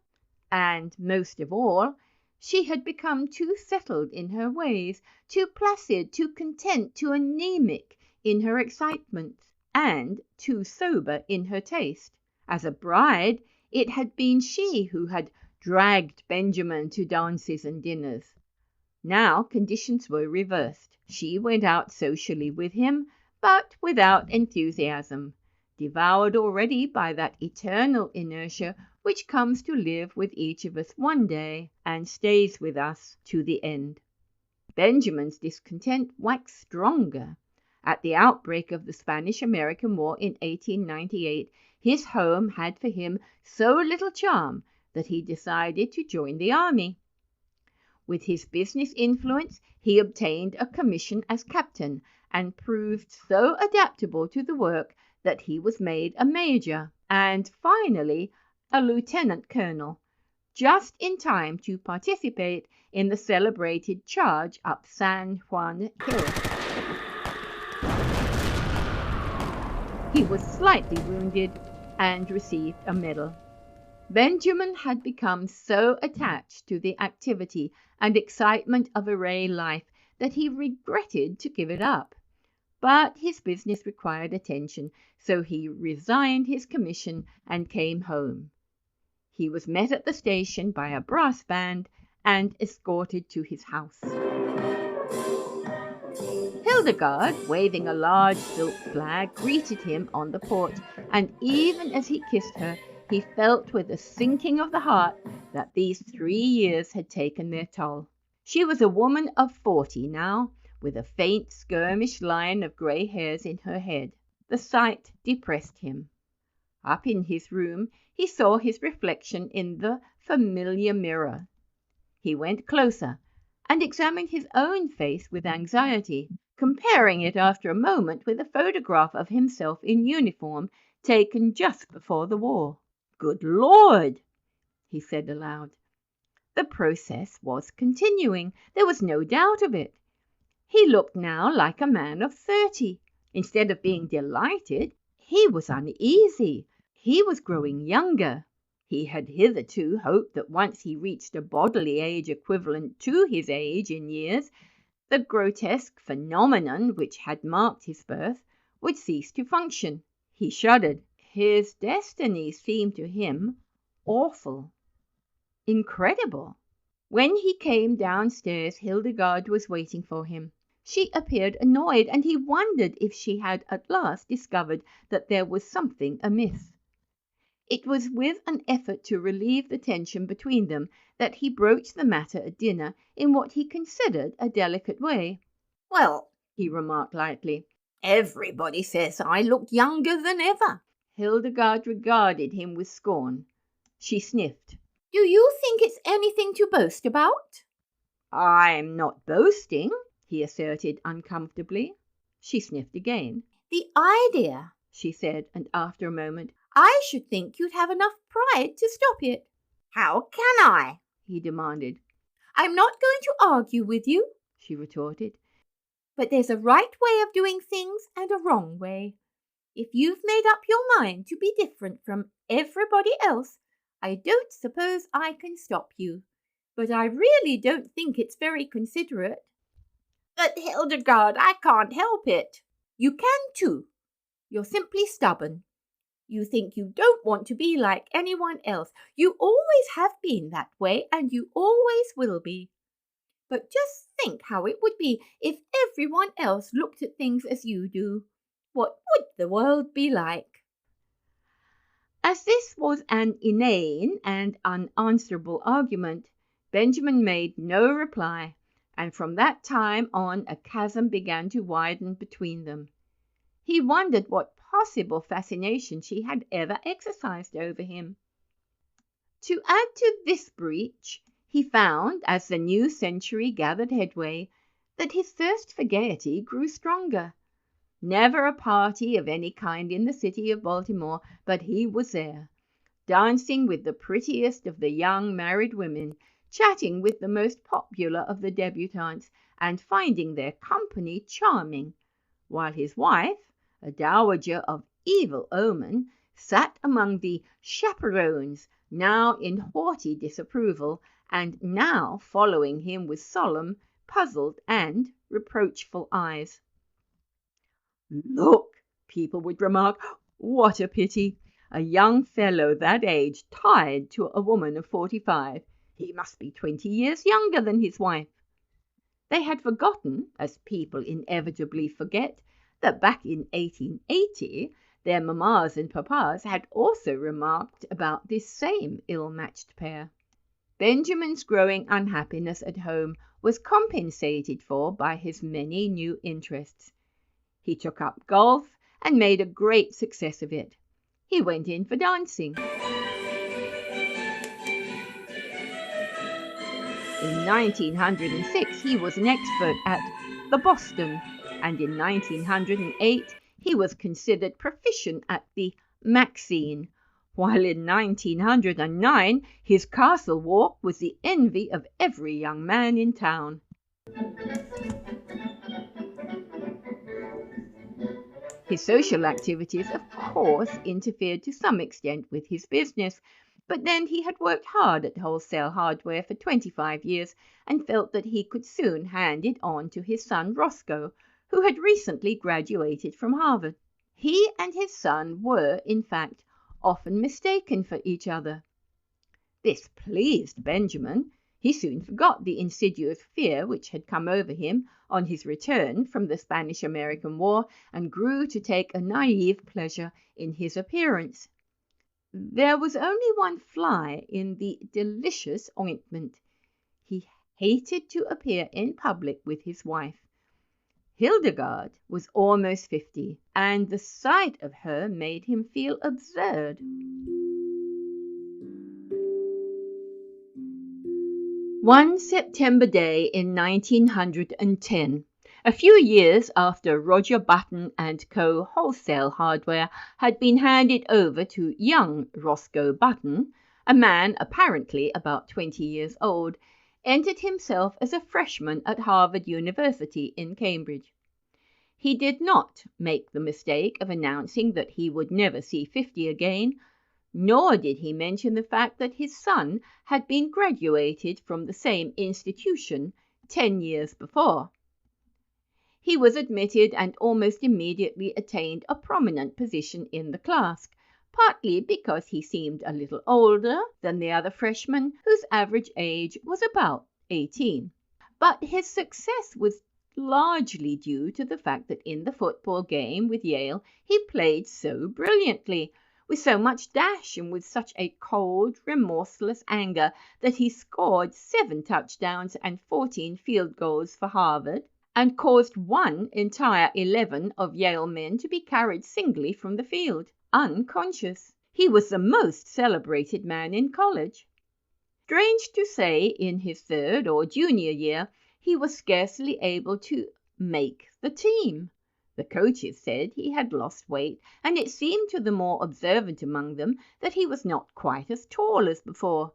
and most of all, she had become too settled in her ways, too placid, too content, too anemic in her excitements, and too sober in her taste. As a bride, it had been she who had dragged Benjamin to dances and dinners. Now conditions were reversed. She went out socially with him, but without enthusiasm, devoured already by that eternal inertia which comes to live with each of us one day and stays with us to the end. Benjamin's discontent waxed stronger. At the outbreak of the Spanish-American War in 1898, his home had for him so little charm that he decided to join the army. With his business influence, he obtained a commission as captain and proved so adaptable to the work that he was made a major and finally a lieutenant colonel, just in time to participate in the celebrated charge up San Juan Hill. He was slightly wounded and received a medal. Benjamin had become so attached to the activity and excitement of array life that he regretted to give it up. But his business required attention, so he resigned his commission and came home. He was met at the station by a brass band and escorted to his house. Hildegard, waving a large silk flag, greeted him on the porch, and even as he kissed her, he felt with a sinking of the heart that these 3 years had taken their toll. She was a woman of 40 now, with a faint skirmish line of grey hairs in her head. The sight depressed him. Up in his room he saw his reflection in the familiar mirror. He went closer and examined his own face with anxiety, comparing it after a moment with a photograph of himself in uniform taken just before the war. "Good Lord!" he said aloud. The process was continuing. There was no doubt of it. He looked now like a man of 30. Instead of being delighted, he was uneasy. He was growing younger. He had hitherto hoped that once he reached a bodily age equivalent to his age in years, the grotesque phenomenon which had marked his birth would cease to function. He shuddered. His destiny seemed to him awful, incredible. When he came downstairs, Hildegard was waiting for him. She appeared annoyed, and he wondered if she had at last discovered that there was something amiss. It was with an effort to relieve the tension between them that he broached the matter at dinner in what he considered a delicate way.
"Well,"
he remarked lightly,
"everybody says I look younger than ever."
Hildegard regarded him with scorn. She sniffed.
"Do you think it's anything to boast about?"
"I'm not boasting," he asserted uncomfortably. She sniffed again.
"The idea,"
she said, and after a moment,
"I should think you'd have enough pride to stop it." "How can I?"
he demanded.
"I'm not going to argue with you,"
she retorted.
"but there's a right way of doing things and a wrong way. If you've made up your mind to be different from everybody else, I don't suppose I can stop you. But I really don't think it's very considerate." "But Hildegard, I can't help it." "You can too. You're simply stubborn. You think you don't want to be like anyone else. You always have been that way, and you always will be. But just think how it would be if everyone else looked at things as you do. What would the world be like?"
As this was an inane and unanswerable argument, Benjamin made no reply, and from that time on a chasm began to widen between them. He wondered what possible fascination she had ever exercised over him. To add to this breach, he found, as the new century gathered headway, that his thirst for gaiety grew stronger. Never a party of any kind in the city of Baltimore, but he was there, dancing with the prettiest of the young married women, chatting with the most popular of the debutantes, and finding their company charming, while his wife, a dowager of evil omen, sat among the chaperons, now in haughty disapproval, and now following him with solemn, puzzled, and reproachful eyes. "Look," people would remark, "what a pity! A young fellow that age tied to a woman of 45. He must be 20 years younger than his wife." They had forgotten, as people inevitably forget, that back in 1880 their mammas and papas had also remarked about this same ill-matched pair. Benjamin's growing unhappiness at home was compensated for by his many new interests. He took up golf and made a great success of it. He went in for dancing. In 1906 he was an expert at the Boston, and in 1908 he was considered proficient at the Maxine, while in 1909 his castle walk was the envy of every young man in town. His social activities, of course, interfered to some extent with his business, But then he had worked hard at wholesale hardware for 25 years and felt that he could soon hand it on to his son Roscoe, who had recently graduated from Harvard. He and his son were, in fact, often mistaken for each other. This pleased Benjamin. He soon forgot the insidious fear which had come over him on his return from the Spanish-American War and grew to take a naive pleasure in his appearance. There was only one fly in the delicious ointment. He hated to appear in public with his wife. Hildegard was almost 50, and the sight of her made him feel absurd. One September day in 1910, a few years after Roger Button & Co. wholesale hardware had been handed over to young Roscoe Button, a man apparently about 20 years old, entered himself as a freshman at Harvard University in Cambridge. He did not make the mistake of announcing that he would never see 50 again, nor did he mention the fact that his son had been graduated from the same institution 10 years before. He was admitted and almost immediately attained a prominent position in the class, partly because he seemed a little older than the other freshmen, whose average age was about 18. But his success was largely due to the fact that in the football game with Yale he played so brilliantly, with so much dash and with such a cold, remorseless anger that he scored 7 touchdowns and 14 field goals for Harvard and caused one entire 11 of Yale men to be carried singly from the field, unconscious. He was the most celebrated man in college. Strange to say, in his 3rd or junior year, he was scarcely able to make the team. The coaches said he had lost weight, and it seemed to the more observant among them that he was not quite as tall as before.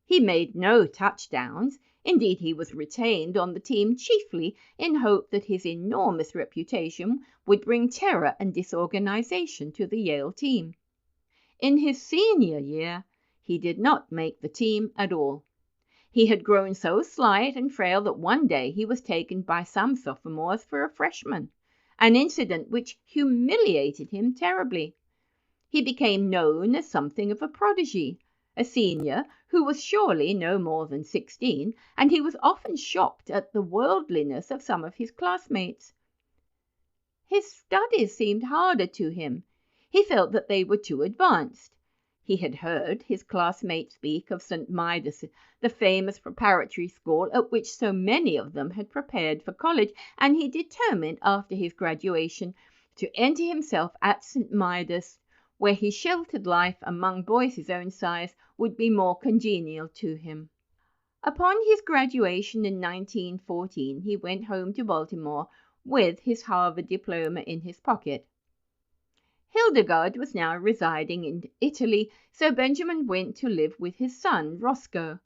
He made no touchdowns. Indeed, he was retained on the team chiefly in hope that his enormous reputation would bring terror and disorganization to the Yale team. In his senior year, he did not make the team at all. He had grown so slight and frail that one day he was taken by some sophomores for a freshman, an incident which humiliated him terribly. He became known as something of a prodigy, a senior who was surely no more than 16, and he was often shocked at the worldliness of some of his classmates. His studies seemed harder to him. He felt that they were too advanced. He had heard his classmates speak of St. Midas, the famous preparatory school at which so many of them had prepared for college, and he determined after his graduation to enter himself at St. Midas, where his sheltered life among boys his own size would be more congenial to him. Upon his graduation in 1914, he went home to Baltimore with his Harvard diploma in his pocket. Hildegard was now residing in Italy, so Benjamin went to live with his son, Roscoe.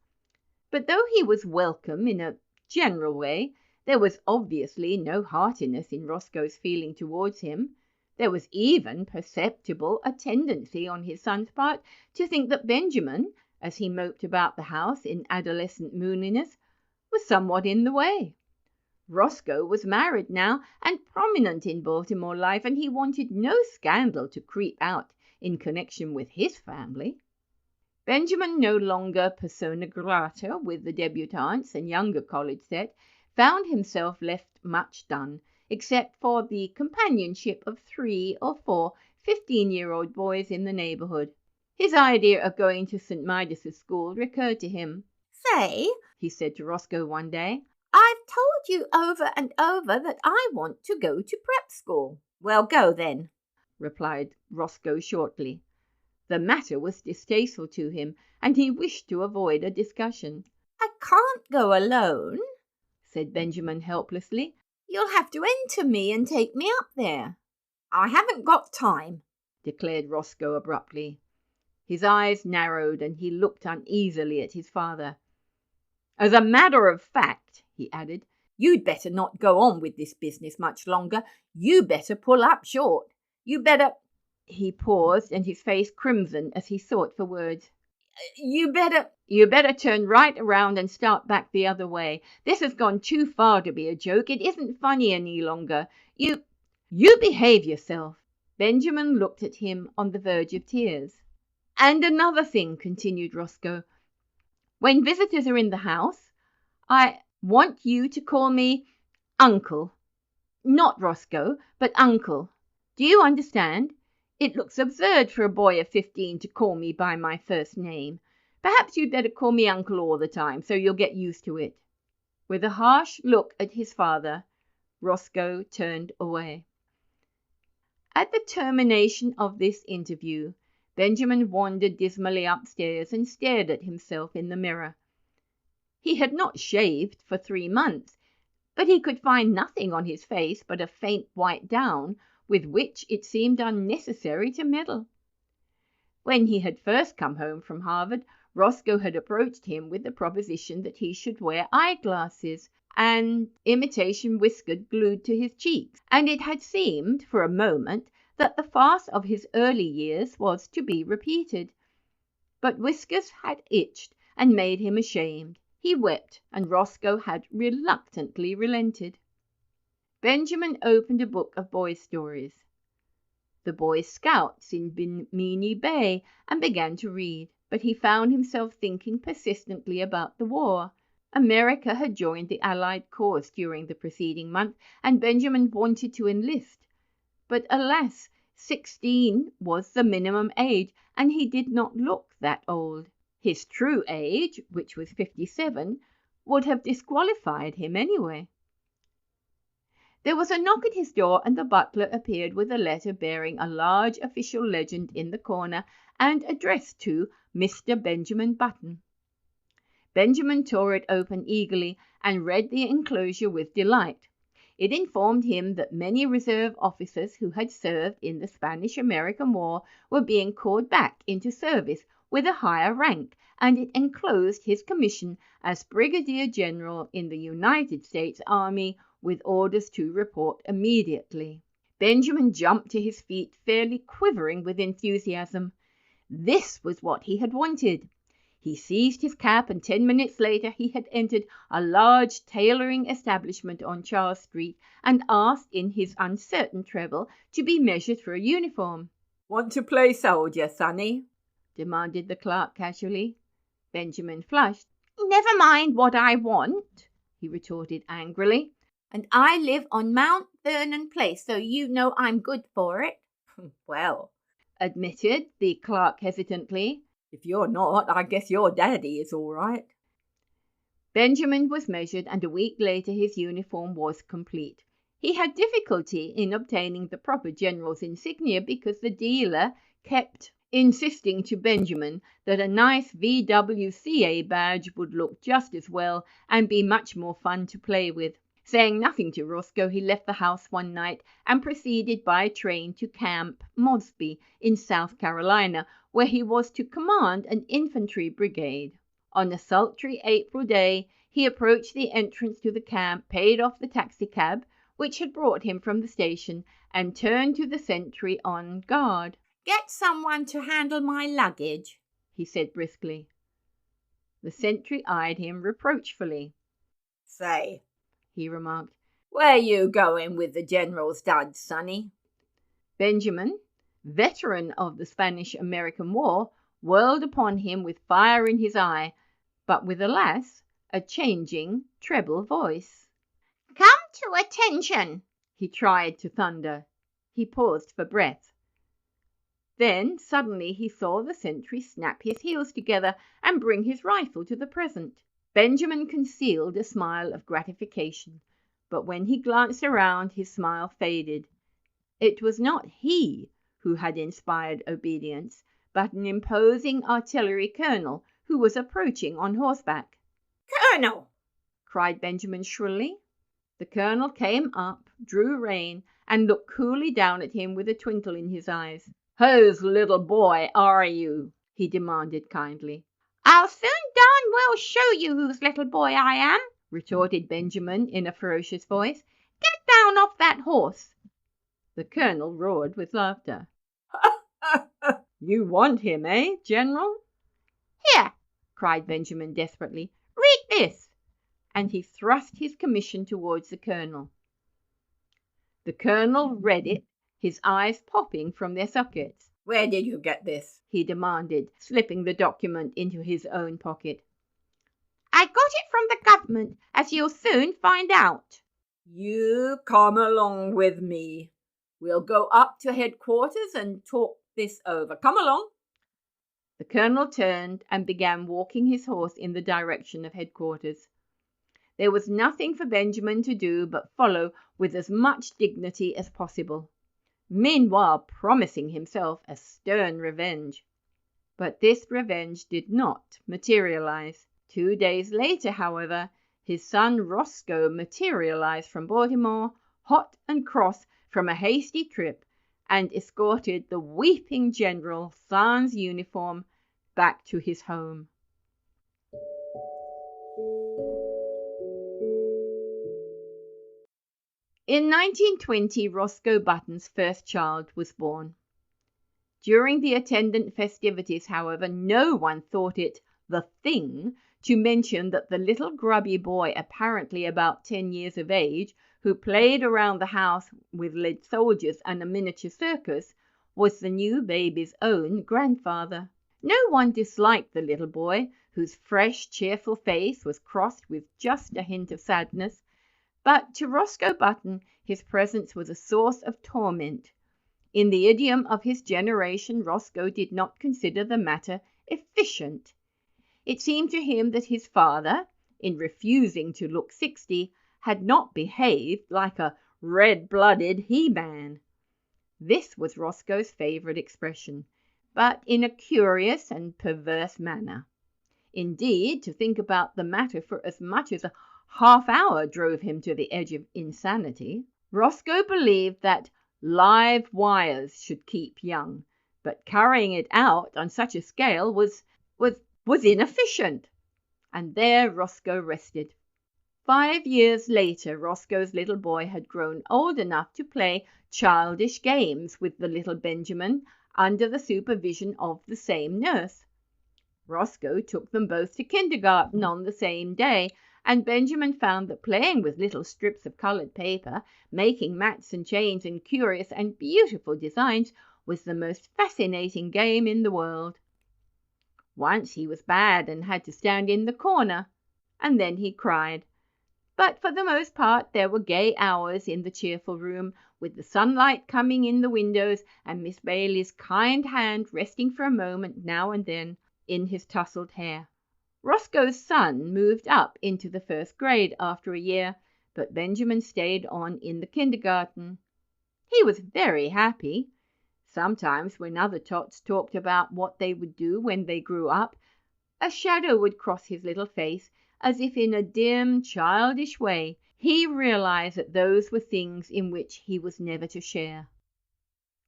But though he was welcome in a general way, there was obviously no heartiness in Roscoe's feeling towards him. There was even perceptible a tendency on his son's part to think that Benjamin, as he moped about the house in adolescent mooniness, was somewhat in the way. Roscoe was married now and prominent in Baltimore life, and he wanted no scandal to creep out in connection with his family. Benjamin, no longer persona grata with the debutantes and younger college set, found himself left much done, except for the companionship of 3 or 4 15-year-old boys in the neighborhood. His idea of going to St. Midas's school recurred to him.
"Say," he
said to Roscoe one day,
"I've told you over and over that I want to go to prep school." "Well, go then,"
replied Roscoe shortly. The matter was distasteful to him, and he wished to avoid a discussion.
"I can't go alone,"
said Benjamin helplessly.
"You'll have to enter me and take me up there." "I haven't got time,"
declared Roscoe abruptly. His eyes narrowed, and he looked uneasily at his father. "As a matter of fact," he added, "you'd better not go on with this business much longer. You better pull up short. You better—" He paused, and his face crimsoned as he sought for words.
You better...
You better turn right around and start back the other way. This has gone too far to be a joke. It isn't funny any longer. You behave yourself." Benjamin looked at him on the verge of tears. "And another thing," continued Roscoe. "When visitors are in the house, I want you to call me Uncle. Not Roscoe, but Uncle. Do you understand? It looks absurd for a boy of 15 to call me by my first name. Perhaps you'd better call me Uncle all the time, so you'll get used to it." With a harsh look at his father, Roscoe turned away. At the termination of this interview, Benjamin wandered dismally upstairs and stared at himself in the mirror. He had not shaved for 3 months, but he could find nothing on his face but a faint white down with which it seemed unnecessary to meddle. When he had first come home from Harvard, Roscoe had approached him with the proposition that he should wear eyeglasses and imitation whiskers glued to his cheeks, and it had seemed for a moment that the farce of his early years was to be repeated. But whiskers had itched and made him ashamed. He wept, and Roscoe had reluctantly relented. Benjamin opened a book of boys' stories, The Boy Scouts in Bimini Bay, and began to read. But he found himself thinking persistently about the war. America had joined the Allied cause during the preceding month, and Benjamin wanted to enlist. But alas, 16 was the minimum age, and he did not look that old. His true age, which was 57, would have disqualified him anyway. There was a knock at his door, and the butler appeared with a letter bearing a large official legend in the corner and addressed to Mr. Benjamin Button. Benjamin tore it open eagerly and read the enclosure with delight. It informed him that many reserve officers who had served in the Spanish-American War were being called back into service with a higher rank, and it enclosed his commission as Brigadier General in the United States Army, with orders to report immediately. Benjamin jumped to his feet, fairly quivering with enthusiasm. This was what he had wanted. He seized his cap, and 10 minutes later he had entered a large tailoring establishment on Charles Street and asked in his uncertain treble to be measured for a uniform.
"Want to play soldier, sonny?"
demanded the clerk casually. Benjamin flushed. "Never mind what I want," he retorted angrily.
"And I live on Mount Vernon Place, so you know I'm good for it." "Well,"
admitted the clerk hesitantly,
"if you're not, I guess your daddy is all right."
Benjamin was measured, and a week later his uniform was complete. He had difficulty in obtaining the proper general's insignia because the dealer kept insisting to Benjamin that a nice VWCA badge would look just as well and be much more fun to play with. Saying nothing to Roscoe, he left the house one night and proceeded by train to Camp Mosby in South Carolina, where he was to command an infantry brigade. On a sultry April day, he approached the entrance to the camp, paid off the taxicab which had brought him from the station, and turned to the sentry on guard.
"Get someone to handle my luggage,"
he said briskly. The sentry eyed him reproachfully.
"Say," he
remarked,
"where you going with the general's duds, sonny?"
Benjamin, veteran of the Spanish-American War, whirled upon him with fire in his eye, but with, alas, a changing treble voice.
"Come to attention,"
he tried to thunder. He paused for breath. Then suddenly he saw the sentry snap his heels together and bring his rifle to the present. Benjamin concealed a smile of gratification, but when he glanced around his smile faded. It was not he who had inspired obedience, but an imposing artillery colonel who was approaching on horseback.
"Colonel!"
cried Benjamin shrilly. The colonel came up, drew rein, and looked coolly down at him with a twinkle in his eyes. "Whose little boy are you?" he demanded kindly.
"I'll soon darn well show you whose little boy I am,"
retorted Benjamin in a ferocious voice.
"Get down off that horse."
The colonel roared with laughter. "You want him, eh, General?" Here, cried Benjamin desperately, read this. And he thrust his commission towards the Colonel. The Colonel read it, his eyes popping from their sockets.
Where did you get this?
He demanded, slipping the document into his own pocket. I got it from the government, as you'll soon find out.
You come along with me. We'll go up to headquarters and talk this over. Come along.
The Colonel turned and began walking his horse in the direction of headquarters. There was nothing for Benjamin to do but follow with as much dignity as possible, meanwhile promising himself a stern revenge. But this revenge did not materialize. 2 days later, however, his son Roscoe materialized from Baltimore, hot and cross from a hasty trip, and escorted the weeping general sans uniform back to his home. In 1920, Roscoe Button's first child was born. During the attendant festivities, however, no one thought it the thing to mention that the little grubby boy, apparently about 10 years of age, who played around the house with lead soldiers and a miniature circus, was the new baby's own grandfather. No one disliked the little boy, whose fresh, cheerful face was crossed with just a hint of sadness, but to Roscoe Button his presence was a source of torment. In the idiom of his generation, Roscoe did not consider the matter efficient. It seemed to him that his father, in refusing to look 60, had not behaved like a red-blooded he-man. This was Roscoe's favourite expression, but in a curious and perverse manner. Indeed, to think about the matter for as much as a half-hour drove him to the edge of insanity. Roscoe believed that live wires should keep young, but carrying it out on such a scale was inefficient. And there Roscoe rested. 5 years later, Roscoe's little boy had grown old enough to play childish games with the little Benjamin under the supervision of the same nurse. Roscoe took them both to kindergarten on the same day, and Benjamin found that playing with little strips of coloured paper, making mats and chains in curious and beautiful designs, was the most fascinating game in the world. Once he was bad and had to stand in the corner, and then he cried. But for the most part there were gay hours in the cheerful room, with the sunlight coming in the windows and Miss Bailey's kind hand resting for a moment now and then in his tousled hair. Roscoe's son moved up into the 1st grade after a year, but Benjamin stayed on in the kindergarten. He was very happy. Sometimes when other tots talked about what they would do when they grew up, a shadow would cross his little face, as if in a dim, childish way he realized that those were things in which he was never to share.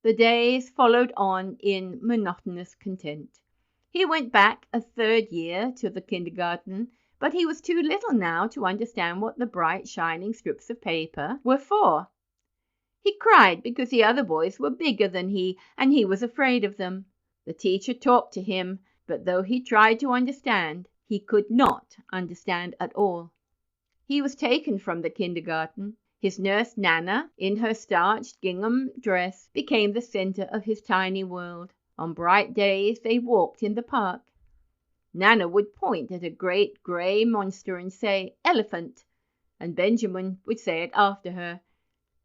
The days followed on in monotonous content. He went back a 3rd year to the kindergarten, but he was too little now to understand what the bright, shining strips of paper were for. He cried because the other boys were bigger than he, and he was afraid of them. The teacher talked to him, but though he tried to understand, he could not understand at all. He was taken from the kindergarten. His nurse Nana, in her starched gingham dress, became the centre of his tiny world. On bright days they walked in the park. Nana would point at a great grey monster and say, "Elephant," and Benjamin would say it after her.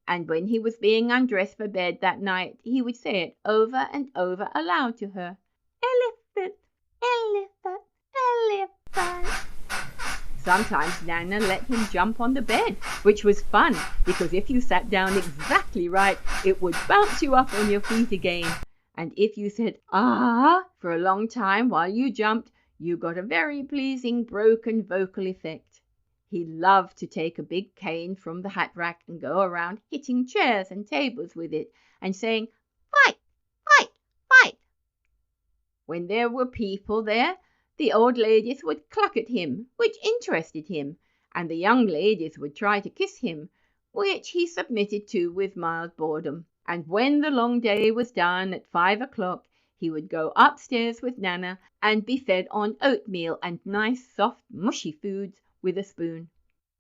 And when he was being undressed for bed that night, he would say it over and over aloud to her. "Elephant, elephant, elephant." Sometimes Nana let him jump on the bed, which was fun, because if you sat down exactly right, it would bounce you up on your feet again. And if you said, "ah," for a long time while you jumped, you got a very pleasing broken vocal effect. He loved to take a big cane from the hat rack and go around hitting chairs and tables with it and saying, "Fight, fight, fight." When there were people there, the old ladies would cluck at him, which interested him, and the young ladies would try to kiss him, which he submitted to with mild boredom. And when the long day was done at 5 o'clock, He would go upstairs with Nana and be fed on oatmeal and nice, soft, mushy foods with a spoon.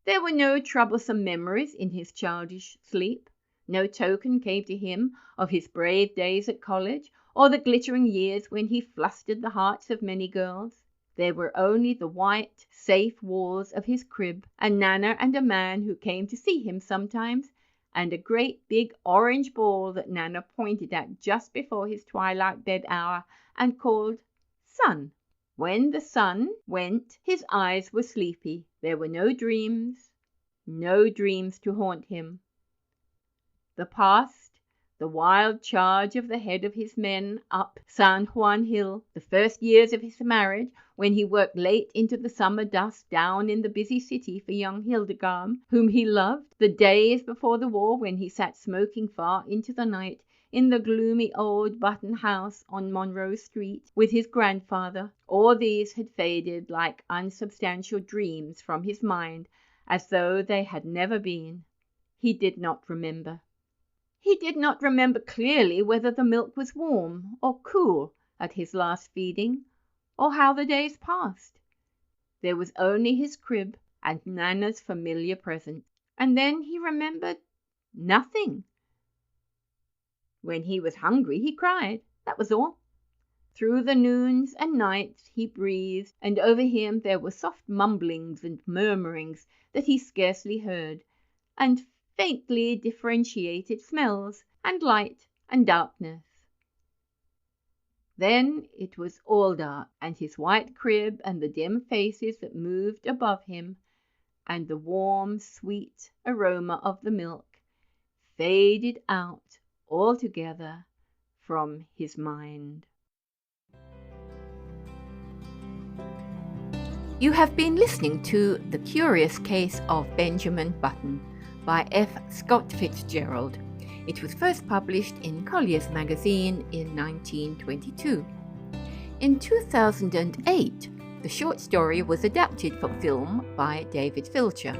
There were no troublesome memories in his childish sleep. No token came to him of his brave days at college, or the glittering years when he flustered the hearts of many girls. There were only the white, safe walls of his crib, and Nana and a man who came to see him sometimes, and a great big orange ball that Nana pointed at just before his twilight bed hour and called Sun. When the sun went, his eyes were sleepy. There were no dreams to haunt him. The past, the wild charge of the head of his men up San Juan Hill, the first years of his marriage, when he worked late into the summer dusk down in the busy city for young Hildegard, whom he loved, the days before the war when he sat smoking far into the night in the gloomy old Button house on Monroe Street with his grandfather, all these had faded like unsubstantial dreams from his mind as though they had never been. He did not remember. He did not remember clearly whether the milk was warm or cool at his last feeding, or how the days passed. There was only his crib and Nana's familiar presence, and then he remembered nothing. When he was hungry, he cried. That was all. Through the noons and nights he breathed, and over him there were soft mumblings and murmurings that he scarcely heard, and faintly differentiated smells, and light and darkness. Then it was all dark, and his white crib, and the dim faces that moved above him, and the warm, sweet aroma of the milk faded out altogether from his mind. You have been listening to The Curious Case of Benjamin Button by F. Scott Fitzgerald. It was first published in Collier's magazine in 1922. In 2008, the short story was adapted for film by David Fincher,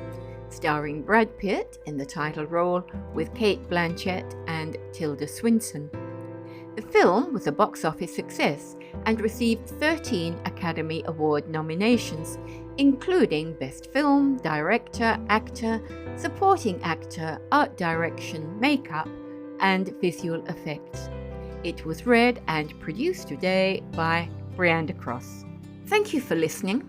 starring Brad Pitt in the title role with Cate Blanchett and Tilda Swinton. The film was a box office success and received 13 Academy Award nominations, including Best Film, Director, Actor, Supporting Actor, Art Direction, Makeup, and Visual Effects. It was read and produced today by Brianda Cross. Thank you for listening.